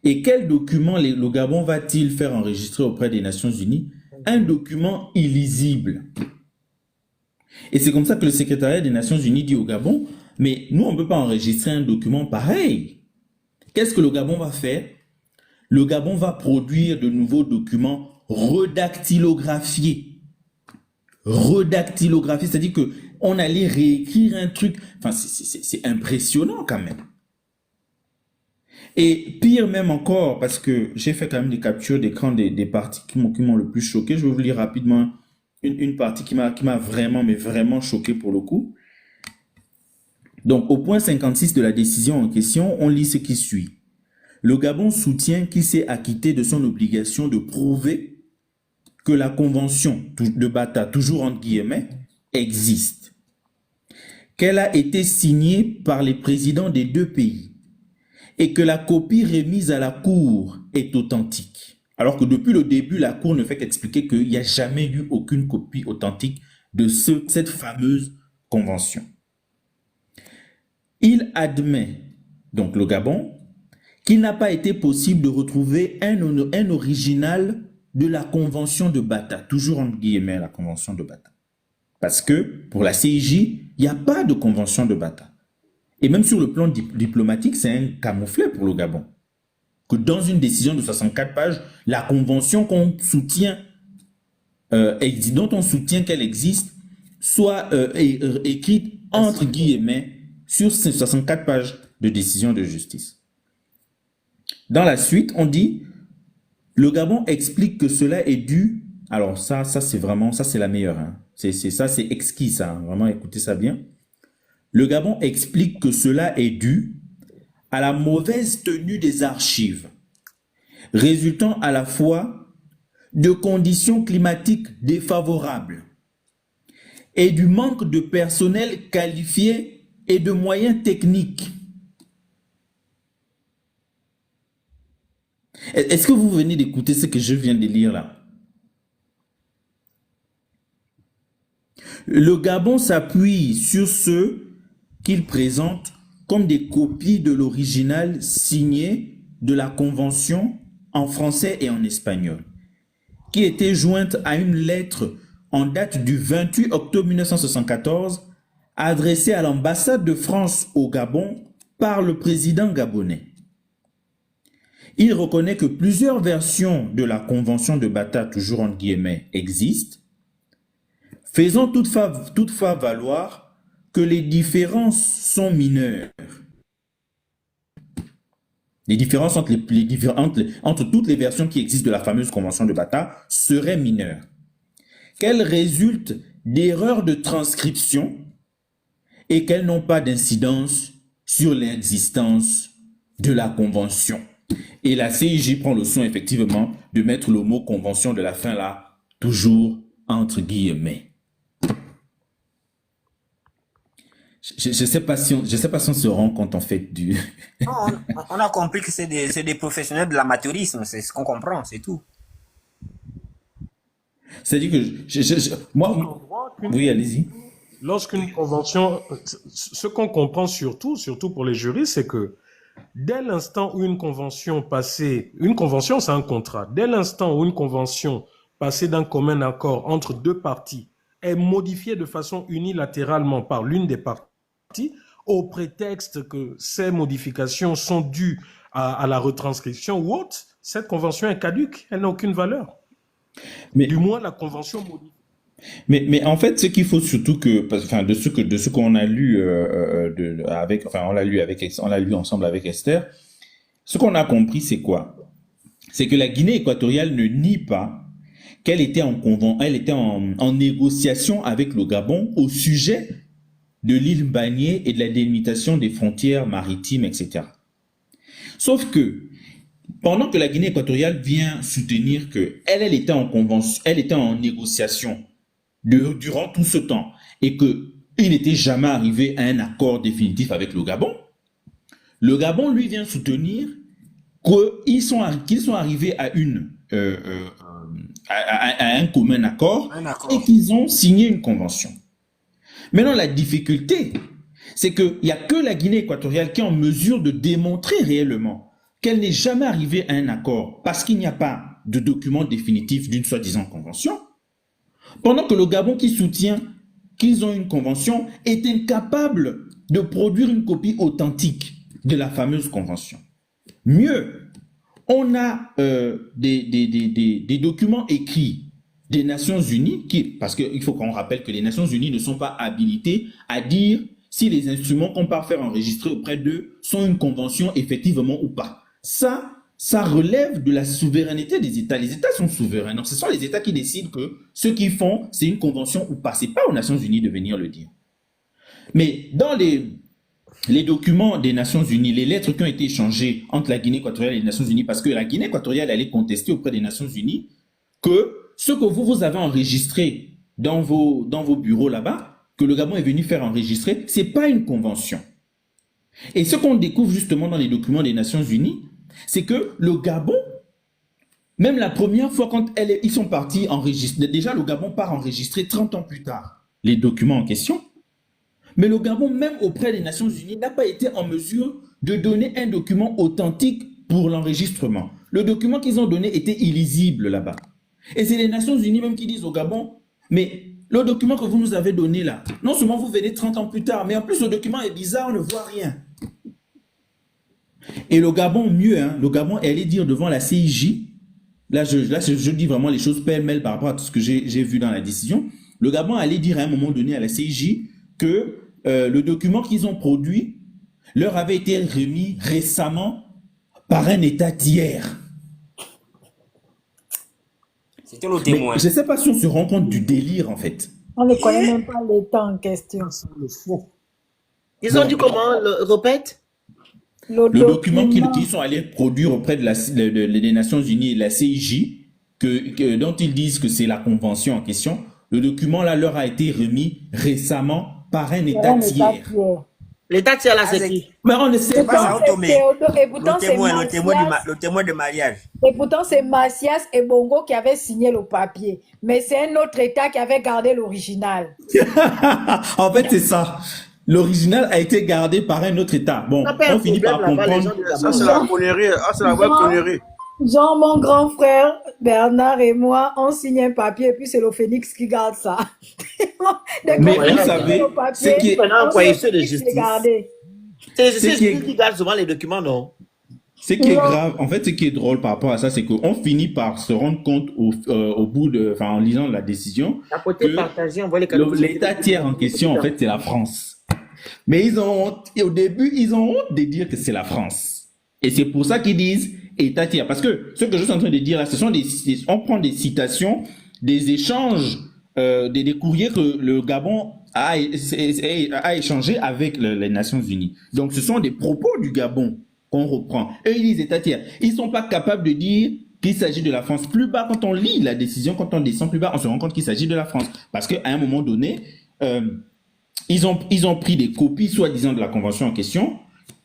Et quel document le Gabon va-t-il faire enregistrer auprès des Nations Unies? Un document illisible. Et c'est comme ça que le secrétariat des Nations Unies dit au Gabon, mais nous, on ne peut pas enregistrer un document pareil. Qu'est-ce que le Gabon va faire? Le Gabon va produire de nouveaux documents redactylographiés. Redactylographiés, c'est-à-dire qu'on allait réécrire un truc. Enfin, c'est impressionnant quand même. Et pire même encore, parce que j'ai fait quand même des captures d'écran des parties qui m'ont le plus choqué. Je vais vous lire rapidement une partie qui m'a vraiment, mais vraiment choqué pour le coup. Donc, au point 56 de la décision en question, on lit ce qui suit. Le Gabon soutient qu'il s'est acquitté de son obligation de prouver que la convention de Bata, toujours entre guillemets, existe. Qu'elle a été signée par les présidents des 2 pays et que la copie remise à la Cour est authentique. Alors que depuis le début, la Cour ne fait qu'expliquer qu'il n'y a jamais eu aucune copie authentique de cette fameuse convention. Il admet, donc le Gabon, qu'il n'a pas été possible de retrouver un original de la convention de Bata, toujours entre guillemets la convention de Bata. Parce que pour la CIJ, il n'y a pas de convention de Bata. Et même sur le plan diplomatique, c'est un camouflet pour le Gabon. Que dans une décision de 64 pages, la convention qu'on soutient, dont on soutient qu'elle existe, soit écrite entre guillemets sur ces 64 pages de décision de justice. Dans la suite, on dit, le Gabon explique que cela est dû, alors ça c'est vraiment, ça c'est la meilleure, hein. C'est exquis ça, hein. Vraiment écoutez ça bien. Le Gabon explique que cela est dû à la mauvaise tenue des archives, résultant à la fois de conditions climatiques défavorables et du manque de personnel qualifié et de moyens techniques. Est-ce que vous venez d'écouter ce que je viens de lire là? Le Gabon s'appuie sur ceux qu'il présente comme des copies de l'original signé de la Convention en français et en espagnol, qui était jointe à une lettre en date du 28 octobre 1974 adressée à l'ambassade de France au Gabon par le président gabonais. Il reconnaît que plusieurs versions de la convention de Bata, toujours entre guillemets, existent, faisant toutefois valoir que les différences sont mineures. Les différences entre toutes les versions qui existent de la fameuse convention de Bata seraient mineures, qu'elles résultent d'erreurs de transcription et qu'elles n'ont pas d'incidence sur l'existence de la convention. Et la CIJ prend le soin effectivement de mettre le mot convention de la fin là, toujours entre guillemets. Je ne sais pas si on se rend compte en fait du... Non, on a compris que c'est des professionnels de l'amateurisme, c'est ce qu'on comprend, c'est tout. C'est-à-dire que moi, oui, allez-y. Lorsqu'une convention, ce qu'on comprend surtout pour les juristes, c'est que dès l'instant où une convention c'est un contrat, dès l'instant où une convention passée d'un commun accord entre deux parties est modifiée de façon unilatéralement par l'une des parties, au prétexte que ces modifications sont dues à la retranscription ou autre, cette convention est caduque, elle n'a aucune valeur. Mais, du moins, la convention modifie. Mais en fait, ce qu'il faut surtout de ce qu'on a lu on l'a lu ensemble avec Esther, ce qu'on a compris, c'est quoi? C'est que la Guinée équatoriale ne nie pas qu'elle était en négociation avec le Gabon au sujet de l'île Bagné et de la délimitation des frontières maritimes, etc. Sauf que, pendant que la Guinée équatoriale vient soutenir qu'elle était en négociation durant tout ce temps et qu'il n'était jamais arrivé à un accord définitif avec le Gabon, lui, vient soutenir qu'ils sont arrivés à un commun accord et qu'ils ont signé une convention. Maintenant, la difficulté, c'est qu'il n'y a que la Guinée équatoriale qui est en mesure de démontrer réellement qu'elle n'est jamais arrivée à un accord parce qu'il n'y a pas de document définitif d'une soi-disant convention, pendant que le Gabon qui soutient qu'ils ont une convention est incapable de produire une copie authentique de la fameuse convention. Mieux, on a des documents écrits des Nations Unies, parce qu'il faut qu'on rappelle que les Nations Unies ne sont pas habilitées à dire si les instruments qu'on part faire enregistrer auprès d'eux sont une convention effectivement ou pas. Ça relève de la souveraineté des États. Les États sont souverains. Donc, ce sont les États qui décident que ce qu'ils font, c'est une convention ou pas. Ce n'est pas aux Nations Unies de venir le dire. Mais dans les documents des Nations Unies, les lettres qui ont été échangées entre la Guinée équatoriale et les Nations Unies, parce que la Guinée équatoriale allait contester auprès des Nations Unies que ce que vous avez enregistré dans vos bureaux là-bas, que le Gabon est venu faire enregistrer, ce n'est pas une convention. Et ce qu'on découvre justement dans les documents des Nations Unies, c'est que le Gabon, même la première fois quand ils sont partis enregistrer, déjà le Gabon part enregistrer 30 ans plus tard les documents en question, mais le Gabon, même auprès des Nations Unies, n'a pas été en mesure de donner un document authentique pour l'enregistrement. Le document qu'ils ont donné était illisible là-bas. Et c'est les Nations Unies même qui disent au Gabon, mais le document que vous nous avez donné là, non seulement vous venez 30 ans plus tard, mais en plus le document est bizarre, on ne voit rien. Et le Gabon, le Gabon allait dire devant la CIJ, là je dis vraiment les choses pêle-mêle par rapport à tout ce que j'ai vu dans la décision, le Gabon allait dire à un moment donné à la CIJ que le document qu'ils ont produit leur avait été remis récemment par un État tiers. C'était le témoin. Je ne sais pas si on se rend compte du délire, en fait. On ne connaît même pas l'État en question. Ils ont dit comment? Répète. Le document qu'ils sont allés produire auprès des Nations Unies et de la CIJ, dont ils disent que c'est la convention en question, le document là leur a été remis récemment par un État tiers. L'État tiers là, c'est qui? Mais on ne sait pas. Le témoin de mariage. Et pourtant, c'est Macias et Bongo qui avaient signé le papier. Mais c'est un autre État qui avait gardé l'original. En fait, c'est ça. L'original a été gardé par un autre État. Bon, on finit par comprendre. Ça, c'est la connerie. Ah, c'est la vraie connerie. Jean, mon grand frère, Bernard et moi, on signe un papier et puis c'est le Phénix qui garde ça. Mais vous savez, ce qui est... C'est Justice qui garde souvent les documents, non? Ce qui est grave, en fait, ce qui est drôle par rapport à ça, c'est qu'on finit par se rendre compte au bout de, enfin, en lisant la décision, que l'État tiers en question, en fait, c'est la France. Mais au début, ils ont honte de dire que c'est la France. Et c'est pour ça qu'ils disent État tiers. Parce que ce que je suis en train de dire là, ce sont on prend des citations, des échanges, des courriers que le Gabon a échangé avec les Nations Unies. Donc, ce sont des propos du Gabon qu'on reprend. Eux, ils disent État tiers. Ils sont pas capables de dire qu'il s'agit de la France. Plus bas, quand on lit la décision, quand on descend plus bas, on se rend compte qu'il s'agit de la France. Parce qu'à un moment donné, ils ont pris des copies, soi-disant, de la convention en question,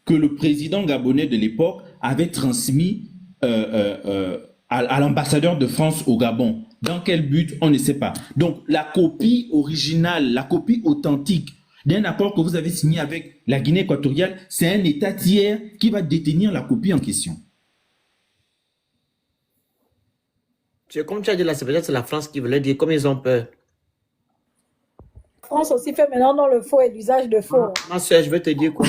que le président gabonais de l'époque avait transmis à l'ambassadeur de France au Gabon. Dans quel but, on ne sait pas. Donc, la copie originale, la copie authentique d'un accord que vous avez signé avec la Guinée équatoriale, c'est un État tiers qui va détenir la copie en question. Comme tu as dit là, c'est peut-être c'est la France qui voulait dire, comme ils ont peur. La France aussi fait maintenant dans le faux et l'usage de faux. Ma soeur, je vais te dire quoi.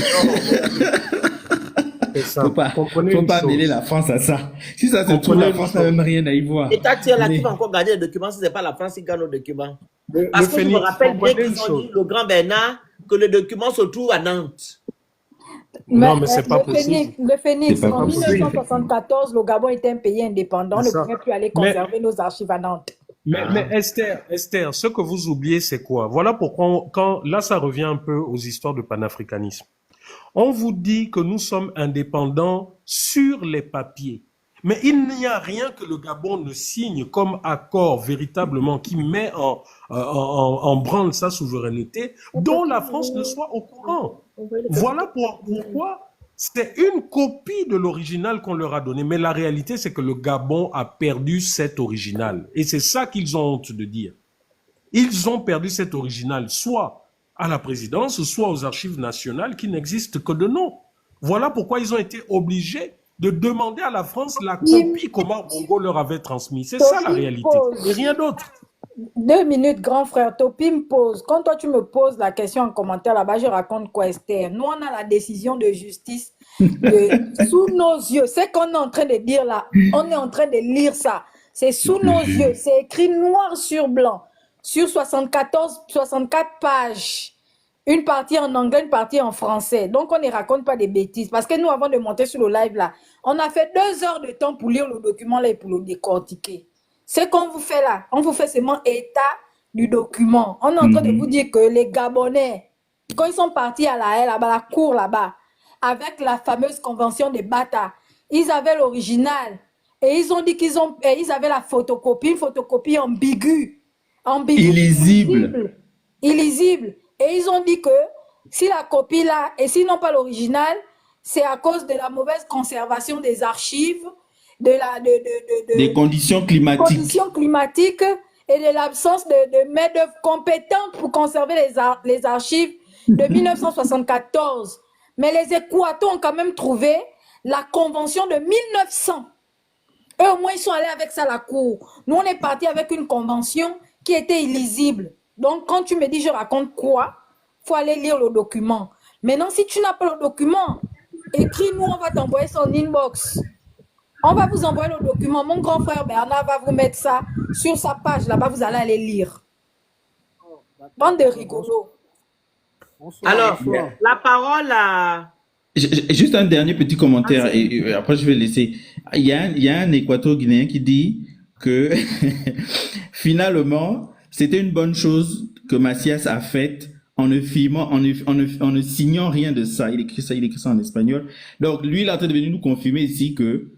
Faut pas mêler la France à ça. Si ça se trouve, la France n'a même rien à y voir. L'État tiers là qui va encore garder les documents, si ce n'est pas la France qui garde nos documents. Parce que je me rappelle bien qu'ils ont dit, le grand Bernard, que le document se trouve à Nantes. Non, mais c'est pas possible. Le Phénix, en 1974, le Gabon était un pays indépendant, on ne pouvait plus aller conserver nos archives à Nantes. Mais Esther, ce que vous oubliez, c'est quoi? Voilà pourquoi, là, ça revient un peu aux histoires de panafricanisme. On vous dit que nous sommes indépendants sur les papiers. Mais il n'y a rien que le Gabon ne signe comme accord véritablement qui met en branle sa souveraineté, dont la France ne soit au courant. Voilà pourquoi c'est une copie de l'original qu'on leur a donné. Mais la réalité, c'est que le Gabon a perdu cet original. Et c'est ça qu'ils ont honte de dire. Ils ont perdu cet original, soit à la présidence, soit aux archives nationales qui n'existent que de nom. Voilà pourquoi ils ont été obligés de demander à la France la copie qu'Omar Bongo leur avait transmis. C'est ça la réalité, et rien d'autre. 2 minutes, grand frère. Topi me pose. Quand toi, tu me poses la question en commentaire là-bas, je raconte quoi, Esther? Nous, on a la décision de justice sous nos yeux. C'est qu'on est en train de dire là. On est en train de lire ça. C'est sous nos yeux. C'est écrit noir sur blanc. Sur 64 pages. Une partie en anglais, une partie en français. Donc, on ne raconte pas des bêtises. Parce que nous, avant de monter sur le live là, on a fait 2 heures de temps pour lire le document là et pour le décortiquer. C'est qu'on vous fait là. On vous fait seulement état du document. On est en train de vous dire que les Gabonais, quand ils sont partis à la haie, là-bas, la cour là-bas, avec la fameuse convention de Bata, ils avaient l'original. Et ils ont dit qu'ils avaient la photocopie, une photocopie ambiguë. Illisible. Et ils ont dit que si la copie là, et s'ils n'ont pas l'original, c'est à cause de la mauvaise conservation des archives, des conditions climatiques. Et de l'absence de main-d'œuvre compétente pour conserver les archives de 1974. Mais les Équators ont quand même trouvé la convention de 1900. Eux, au moins, ils sont allés avec ça à la cour. Nous, on est parti avec une convention qui était illisible. Donc, quand tu me dis je raconte quoi, il faut aller lire le document. Maintenant, si tu n'as pas le document, écris-nous, on va t'envoyer son inbox. On va vous envoyer le document. Mon grand frère Bernard va vous mettre ça sur sa page. Là-bas, vous allez aller lire. Bande de rigolos. Alors, la parole à... Juste un dernier petit commentaire et après je vais laisser. Il y a un Équateur-Guinéen qui dit que finalement, c'était une bonne chose que Macias a faite en ne signant rien de ça. Il écrit ça en espagnol. Donc, lui, il est en train de venir nous confirmer ici que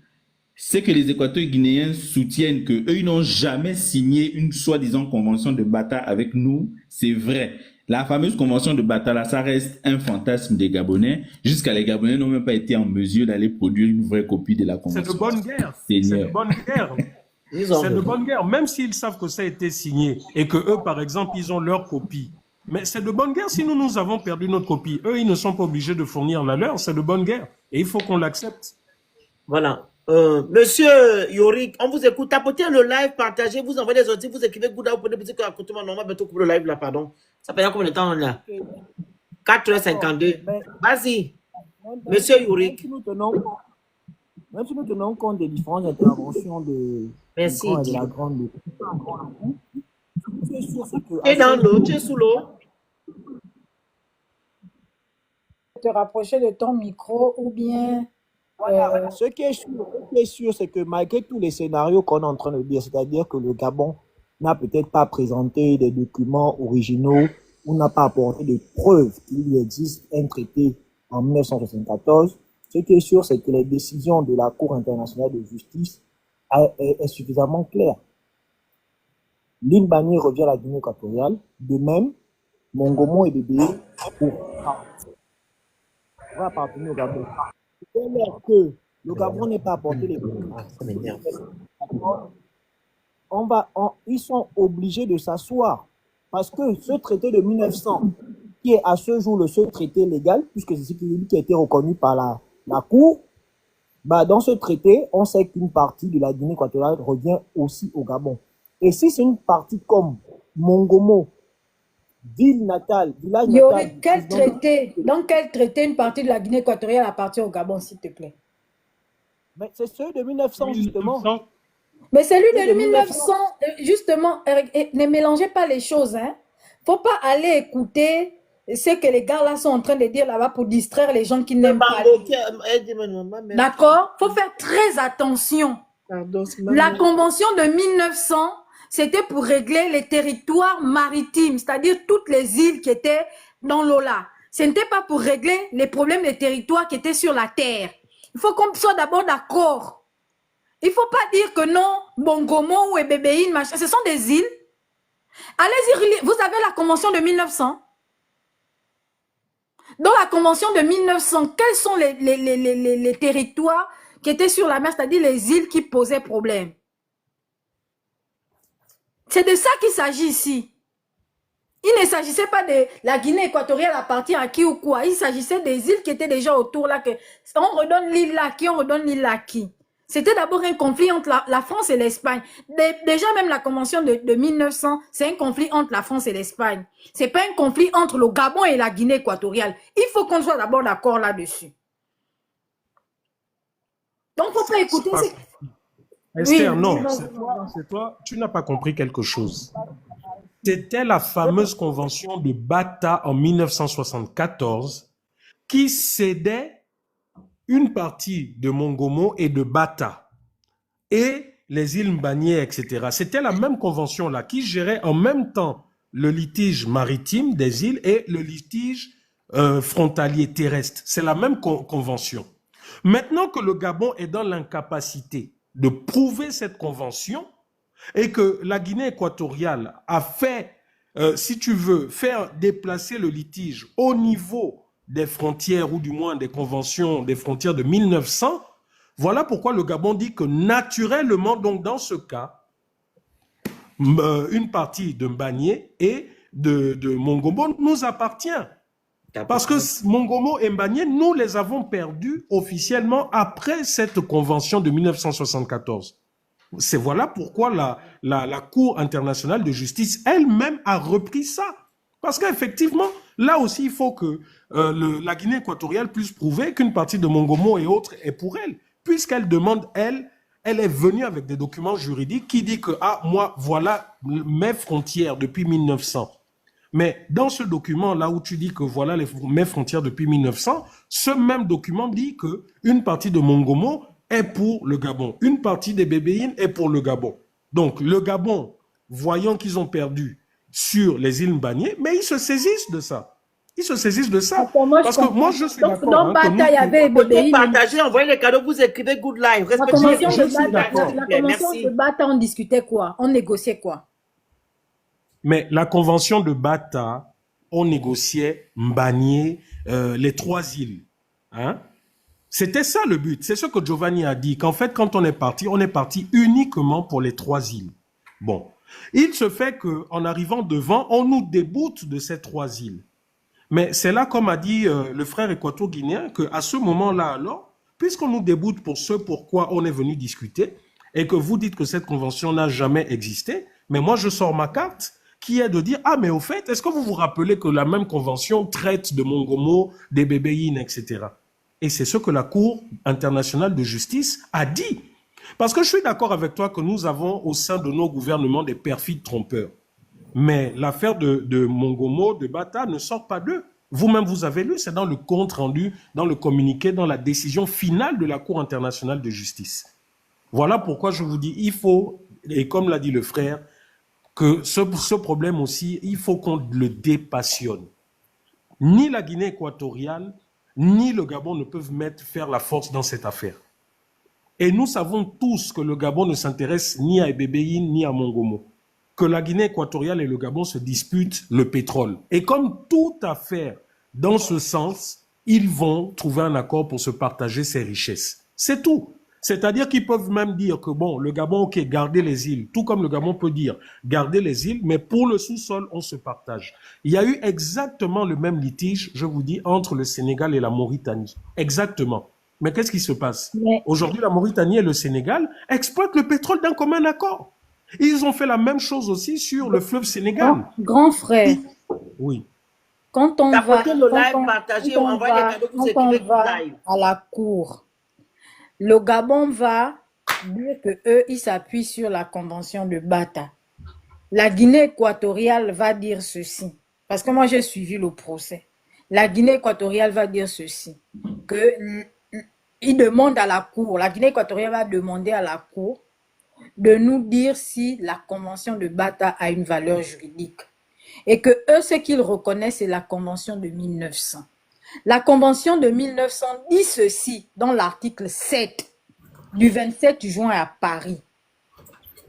c'est que les Équateur-Guinéens soutiennent que eux, ils n'ont jamais signé une soi-disant convention de Bata avec nous. C'est vrai. La fameuse convention de Bata, là, ça reste un fantasme des Gabonais. Jusqu'à les Gabonais n'ont même pas été en mesure d'aller produire une vraie copie de la convention. C'est de bonne guerre. C'est de bonne guerre. C'est de bonne guerre. Même s'ils savent que ça a été signé et que eux, par exemple, ils ont leur copie. Mais c'est de bonne guerre si nous avons perdu notre copie. Eux, ils ne sont pas obligés de fournir la leur. C'est de bonne guerre. Et il faut qu'on l'accepte. Voilà. Monsieur Yorick, on vous écoute. Tapotez le live, partagez, vous envoyez des outils, vous écrivez Gouda, vous prenez petit que accoutrement normal, bientôt pour le live là, pardon. Ça fait combien de temps on est là? 4h52. Vas-y. Monsieur Yurik. Même si nous tenons compte des différentes interventions de Merci, grand et de Dieu. la grande, ce qui est sûr, c'est que Tu es dans l'eau, tu es sous l'eau. Te rapprocher de ton micro ou bien... voilà, ce qui est sûr, c'est que malgré tous les scénarios qu'on est en train de dire, c'est-à-dire que le Gabon n'a peut-être pas présenté des documents originaux ou n'a pas apporté de preuves qu'il existe un traité en 1974, ce qui est sûr, c'est que les décisions de la Cour internationale de justice est suffisamment claire. Lîle Banié revient à la Guinée équatoriale. De même, Mongomo et Bébé pour appartenir au Gabon. Dès lors que le Gabon n'est pas apporté les ils sont obligés de s'asseoir. Parce que ce traité de 1900, qui est à ce jour le seul traité légal, puisque c'est ce qui a été reconnu par la Cour, bah, dans ce traité, on sait qu'une partie de la Guinée équatoriale revient aussi au Gabon. Et si c'est une partie comme Mongomo, ville natale, village natal... Dans quel traité une partie de la Guinée équatoriale appartient au Gabon, s'il te plaît? Mais c'est celui de 1900, justement. Mais celui de 1900, justement, ne mélangez pas les choses. Hein. Faut pas aller écouter ce que les gars là sont en train de dire là-bas pour distraire les gens qui n'aiment pas. D'accord? Faut faire très attention. La convention de 1900, c'était pour régler les territoires maritimes, c'est-à-dire toutes les îles qui étaient dans l'eau là. Ce n'était pas pour régler les problèmes des territoires qui étaient sur la terre. Il faut qu'on soit d'abord d'accord. Il ne faut pas dire que non, Mongomo ou Ebébéine, machin, ce sont des îles. Allez-y, vous avez la convention de 1900. Dans la convention de 1900, quels sont les territoires qui étaient sur la mer, c'est-à-dire les îles qui posaient problème? C'est de ça qu'il s'agit ici. Il ne s'agissait pas de la Guinée équatoriale appartient à qui ou quoi. Il s'agissait des îles qui étaient déjà autour là. Que on redonne l'île là à qui, on redonne l'île là à qui. C'était d'abord un conflit entre la France et l'Espagne. Déjà même la convention de 1900, c'est un conflit entre la France et l'Espagne. C'est pas un conflit entre le Gabon et la Guinée équatoriale. Il faut qu'on soit d'abord d'accord là-dessus. Donc, il ne faut pas écouter... Esther, non, c'est toi, tu n'as pas compris quelque chose. C'était la fameuse convention de Bata en 1974 qui cédait une partie de Mongomo et de Bata et les îles Mbanié, etc. C'était la même convention-là qui gérait en même temps le litige maritime des îles et le litige frontalier terrestre. C'est la même convention. Maintenant que le Gabon est dans l'incapacité de prouver cette convention et que la Guinée équatoriale a fait, si tu veux, faire déplacer le litige au niveau des frontières ou du moins des conventions des frontières de 1900, voilà pourquoi le Gabon dit que naturellement, donc dans ce cas, une partie de Mbanié et de Mongomo nous appartient. Parce que Mongomo et Mbanié, nous les avons perdus officiellement après cette convention de 1974. C'est voilà pourquoi la Cour internationale de justice elle-même a repris ça. Parce qu'effectivement, là aussi, il faut que la Guinée équatoriale puisse prouver qu'une partie de Mongomo et autres est pour elle. Puisqu'elle demande, elle est venue avec des documents juridiques qui disent que, ah, moi, voilà mes frontières depuis 1900. Mais dans ce document-là où tu dis que voilà mes frontières depuis 1900, ce même document dit que une partie de Mongomo est pour le Gabon. Une partie des Bébéines est pour le Gabon. Donc, le Gabon, voyant qu'ils ont perdu sur les îles Mbanié, mais ils se saisissent de ça. Ils se saisissent de ça. Parce que moi, je suis d'accord. Dans Bata, il y avait Bébéine. Partagez, envoyez les cadeaux, vous écrivez Good Life. La convention de Bata, on discutait quoi? On négociait quoi? Mais la convention de Bata, on négociait Mbanié, les 3 îles. Hein? C'était ça le but. C'est ce que Giovanni a dit, qu'en fait, quand on est parti uniquement pour les 3 îles. Bon. Il se fait qu'en arrivant devant, on nous déboute de ces 3 îles. Mais c'est là, comme a dit le frère équato-guinéen, qu'à ce moment-là, alors, puisqu'on nous déboute pour ce pourquoi on est venu discuter, et que vous dites que cette convention n'a jamais existé, mais moi, je sors ma carte, qui est de dire, ah, mais au fait, est-ce que vous vous rappelez que la même convention traite de Mongomo, des Bébéines, etc. Et c'est ce que la Cour internationale de justice a dit. Parce que je suis d'accord avec toi que nous avons au sein de nos gouvernements des perfides trompeurs. Mais l'affaire de Mongomo, de Bata, ne sort pas d'eux. Vous-même, vous avez lu, c'est dans le compte rendu, dans le communiqué, dans la décision finale de la Cour internationale de justice. Voilà pourquoi je vous dis, il faut, et comme l'a dit le frère, que ce problème aussi, il faut qu'on le dépassionne. Ni la Guinée équatoriale, ni le Gabon ne peuvent faire la force dans cette affaire. Et nous savons tous que le Gabon ne s'intéresse ni à Ebébéine, ni à Mongomo. Que la Guinée équatoriale et le Gabon se disputent le pétrole. Et comme toute affaire dans ce sens, ils vont trouver un accord pour se partager ces richesses. C'est tout. C'est-à-dire qu'ils peuvent même dire que bon, le Gabon, ok, gardez les îles, tout comme le Gabon peut dire, gardez les îles, mais pour le sous-sol, on se partage. Il y a eu exactement le même litige, je vous dis, entre le Sénégal et la Mauritanie. Exactement. Mais qu'est-ce qui se passe? Aujourd'hui, la Mauritanie et le Sénégal exploitent le pétrole d'un commun accord. Ils ont fait la même chose aussi sur le fleuve Sénégal. Grand frère. Oui. Quand on va, live. à la cour, le Gabon va dire que eux, ils s'appuient sur la convention de Bata. La Guinée équatoriale va dire ceci, parce que moi j'ai suivi le procès. La Guinée équatoriale va dire ceci, que il demande à la cour, la Guinée équatoriale va demander à la cour de nous dire si la convention de Bata a une valeur juridique. Et que eux, ce qu'ils reconnaissent, c'est la convention de 1900. La convention de 1900 dit ceci dans l'article 7 du 27 juin à Paris.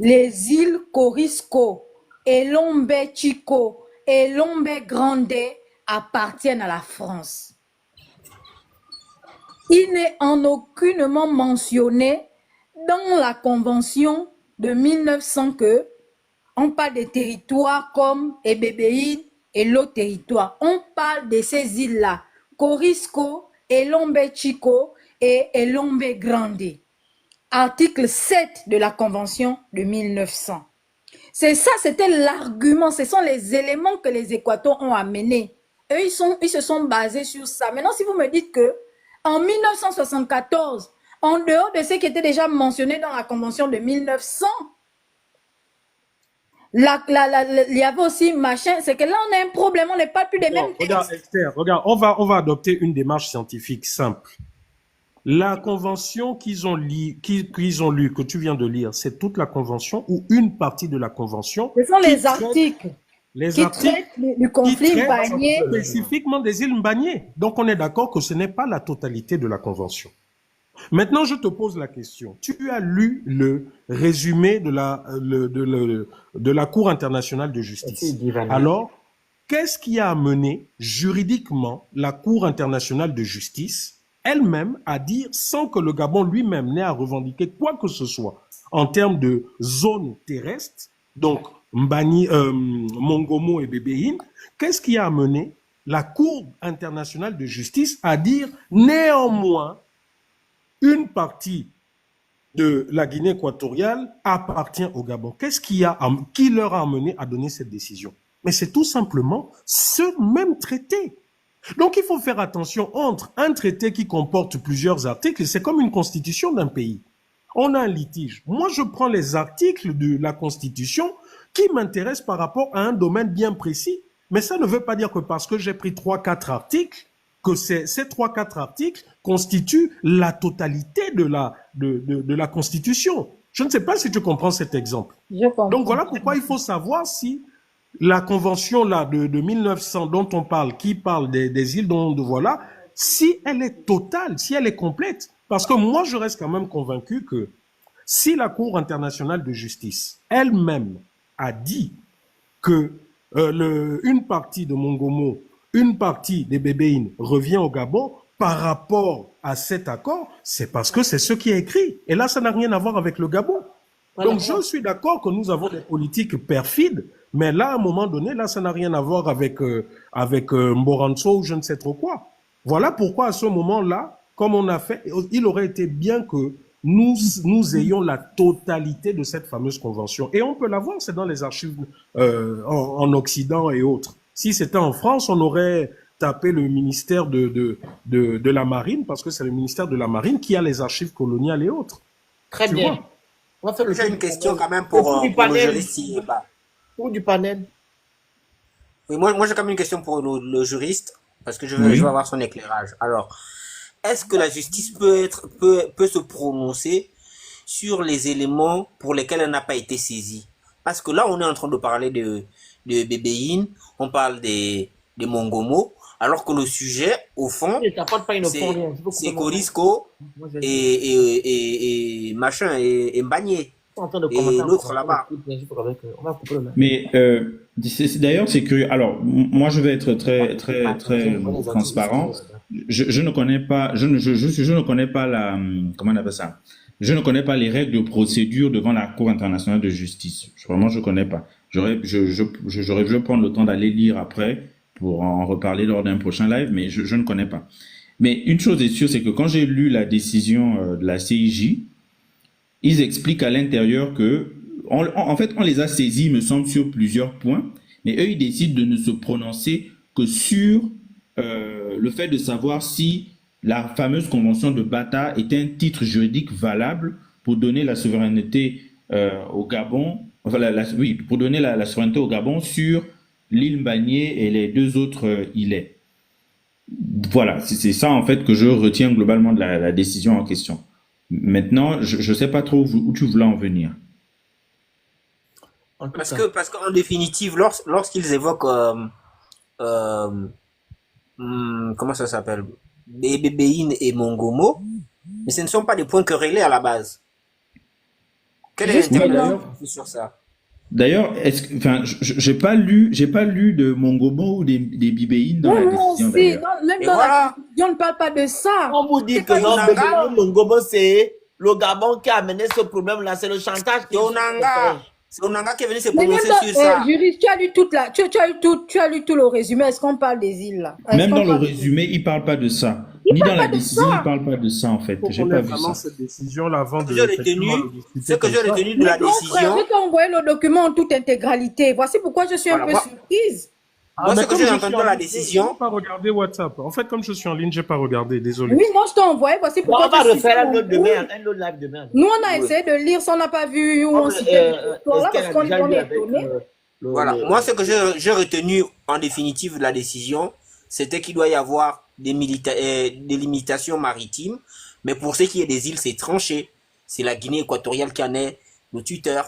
Les îles Corisco et Lombe Chico et Lombe Grande appartiennent à la France. Il n'est en aucunement mentionné dans la convention de 1900 que on parle des territoires comme Ebébéine et l'autre territoire. On parle de ces îles-là, Corisco, Elombe Chico et Elombe Grande. Article 7 de la convention de 1900. C'est ça, c'était l'argument, ce sont les éléments que les Équators ont amenés. Eux, ils se sont basés sur ça. Maintenant, si vous me dites que en 1974, en dehors de ce qui était déjà mentionné dans la convention de 1900, il y avait aussi machin, c'est que là on a un problème, on n'est pas plus des mêmes textes. Regarde, Esther, regarde, on va adopter une démarche scientifique simple. La convention qu'ils ont lue, que tu viens de lire, c'est toute la convention ou une partie de la convention? Ce sont les articles qui traitent du conflit Mbagné. Spécifiquement des îles Mbagné. Donc on est d'accord que ce n'est pas la totalité de la convention. Maintenant, je te pose la question. Tu as lu le résumé de la Cour internationale de justice. Alors, qu'est-ce qui a amené juridiquement la Cour internationale de justice elle-même à dire, sans que le Gabon lui-même n'ait à revendiquer quoi que ce soit en termes de zone terrestre, donc Mongomo et Bébéine, qu'est-ce qui a amené la Cour internationale de justice à dire néanmoins une partie de la Guinée équatoriale appartient au Gabon? Qu'est-ce qui leur a amené à donner cette décision? Mais c'est tout simplement ce même traité. Donc il faut faire attention entre un traité qui comporte plusieurs articles, c'est comme une constitution d'un pays. On a un litige. Moi, je prends les articles de la constitution qui m'intéressent par rapport à un domaine bien précis. Mais ça ne veut pas dire que parce que j'ai pris 3-4 articles, que ces 3-4 articles constituent la totalité de la Constitution. Je ne sais pas si tu comprends cet exemple. Je comprends. Donc voilà pourquoi il faut savoir si la convention là de 1900 dont on parle, qui parle des îles voilà, si elle est totale, si elle est complète. Parce que moi, je reste quand même convaincu que si la Cour internationale de justice elle-même a dit que une partie de Mongomo, une partie des Bébéines revient au Gabon par rapport à cet accord, c'est parce que c'est ce qui est écrit. Et là, ça n'a rien à voir avec le Gabon. Voilà. Donc, je suis d'accord que nous avons des politiques perfides, mais là, à un moment donné, là, ça n'a rien à voir avec Mboranso ou je ne sais trop quoi. Voilà pourquoi, à ce moment-là, comme on a fait, il aurait été bien que nous ayons la totalité de cette fameuse convention. Et on peut la voir, c'est dans les archives en Occident et autres. Si c'était en France, on aurait taper le ministère de la Marine, parce que c'est le ministère de la Marine qui a les archives coloniales et autres. Très Tu bien. vois? On va faire le J'ai tour une du question panel. quand même Le pour, tour du pour le panel. juriste. s'il est pas. Tour du panel. Oui, moi j'ai quand même une question pour le juriste, parce que je veux Oui. avoir son éclairage. Alors, est-ce que la justice peut se prononcer sur les éléments pour lesquels elle n'a pas été saisie? Parce que là, on est en train de parler de Bébéine, on parle des Mongomo, alors que le sujet, au fond, c'est Corisco et machin, et Mbagné, et l'autre là-bas. Mais d'ailleurs, c'est curieux. Alors, moi, je vais être très transparent. Je ne connais pas, je ne connais pas comment on appelle ça? Je ne connais pas les règles de procédure devant la Cour internationale de justice. Vraiment, je connais pas. Je vais prendre le temps d'aller lire après pour en reparler lors d'un prochain live, mais je ne connais pas. Mais une chose est sûre, c'est que quand j'ai lu la décision de la CIJ, ils expliquent à l'intérieur que, en fait, on les a saisis, me semble, sur plusieurs points, mais eux, ils décident de ne se prononcer que sur le fait de savoir si la fameuse convention de Bata est un titre juridique valable pour donner la souveraineté au Gabon, enfin, oui, pour donner la souveraineté au Gabon sur l'île Mbagné et les deux autres îlets. Voilà, c'est ça en fait que je retiens globalement de la décision en question. Maintenant, je sais pas trop où tu voulais en venir. Parce qu'en définitive, lorsqu'ils évoquent comment ça s'appelle, Bébéine et Mongomo, mais ce ne sont pas des points querellés à la base. Quel est l'intérêt sur ça? D'ailleurs, j'ai pas lu de Mongomo ou des Bibéines dans la décision. Même dans la décision, on ne parle pas de ça. On vous dit que non, Mongomo, c'est le Gabon qui a amené ce problème-là, c'est le chantage. C'est Onanga qui est venu se prononcer sur ça. Juriste, tu as lu tout le résumé. Est-ce qu'on parle des îles là? Même dans le résumé, il parle pas de ça. Ni dans la décision, il parle pas de ça en fait. J'ai pas vu ça. Cette décision-là avant de. Ce que j'ai retenu de la décision. Je t'ai envoyé le document en toute intégralité. Voici pourquoi je suis un peu surprise. Moi, ce que j'ai entendu dans la décision. Je n'ai pas regardé WhatsApp. En fait, comme je suis en ligne, j'ai pas regardé. Désolé. Oui, moi je t'ai envoyé. Voici pourquoi. On va refaire un autre live demain. Nous, on a essayé de lire, si on n'a pas vu où on s'y fait l'histoire-là, parce qu'on est étonné. Voilà. Moi, ce que j'ai retenu en définitive de la décision, c'était qu'il doit y avoir des limitations maritimes. Mais pour ce qui est des îles, c'est tranché. C'est la Guinée équatoriale qui en est le tuteur.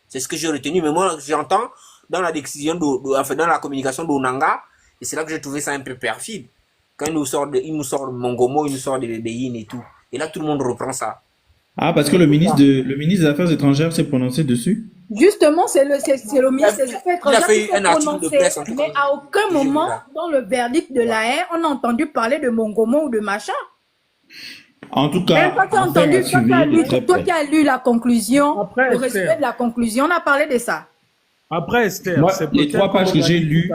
C'est ce que j'ai retenu. Mais moi, j'entends dans la décision, enfin, dans la communication d'Onanga, et c'est là que j'ai trouvé ça un peu perfide. Quand il nous sort de Mongomo, il nous sort de Bébéine et tout. Et là, tout le monde reprend ça. Ah, parce que le ministre des Affaires étrangères s'est prononcé dessus? Justement, c'est le ministre des Affaires étrangères qui s'est un article de presse, prononcé. Mais à aucun moment, dans le verdict de la haie, on a entendu parler de Mongomo ou de machin. En tout cas, toi qui as lu la conclusion, le résumé de la conclusion, on a parlé de ça. Après, Esther, moi, les 3 pages que j'ai lues,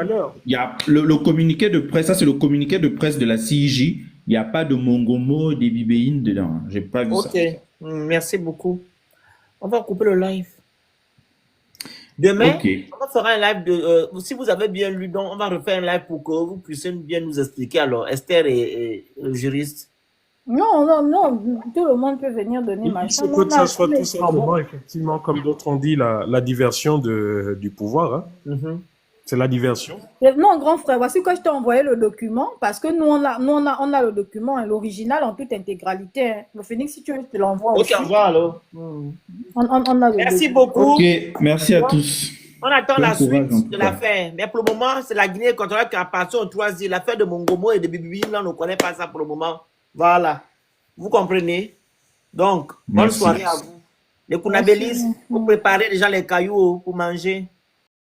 il y a le communiqué de presse, ça c'est le communiqué de presse de la CIJ, il n'y a pas de Mongomo, des Bibéines dedans. J'ai pas vu ça. Ok, merci beaucoup. On va couper le live. Demain, on fera un live si vous avez bien lu, donc on va refaire un live pour que vous puissiez bien nous expliquer. Alors, Esther et le juriste. Non, tout le monde peut venir donner machin. Il faut que ça soit tout simplement, effectivement, comme d'autres ont dit, la diversion du pouvoir. Hein. C'est la diversion. Non, grand frère, voici que je t'ai envoyé le document, parce que nous, on a le document, l'original en toute intégralité. Hein. Le Phoenix, si tu veux, je te l'envoie aussi. Ok, au revoir, alors. Merci beaucoup. Ok, merci à tous. On attend la suite de l'affaire. Mais pour le moment, c'est la Guinée équatoriale qui appartient aux 3 îles. L'affaire de Mongomo et de Bibéine, là, on ne connaît pas ça pour le moment. Voilà. Vous comprenez? Donc, bonne soirée à vous. Les Kounabélis, vous préparez déjà les cailloux pour manger.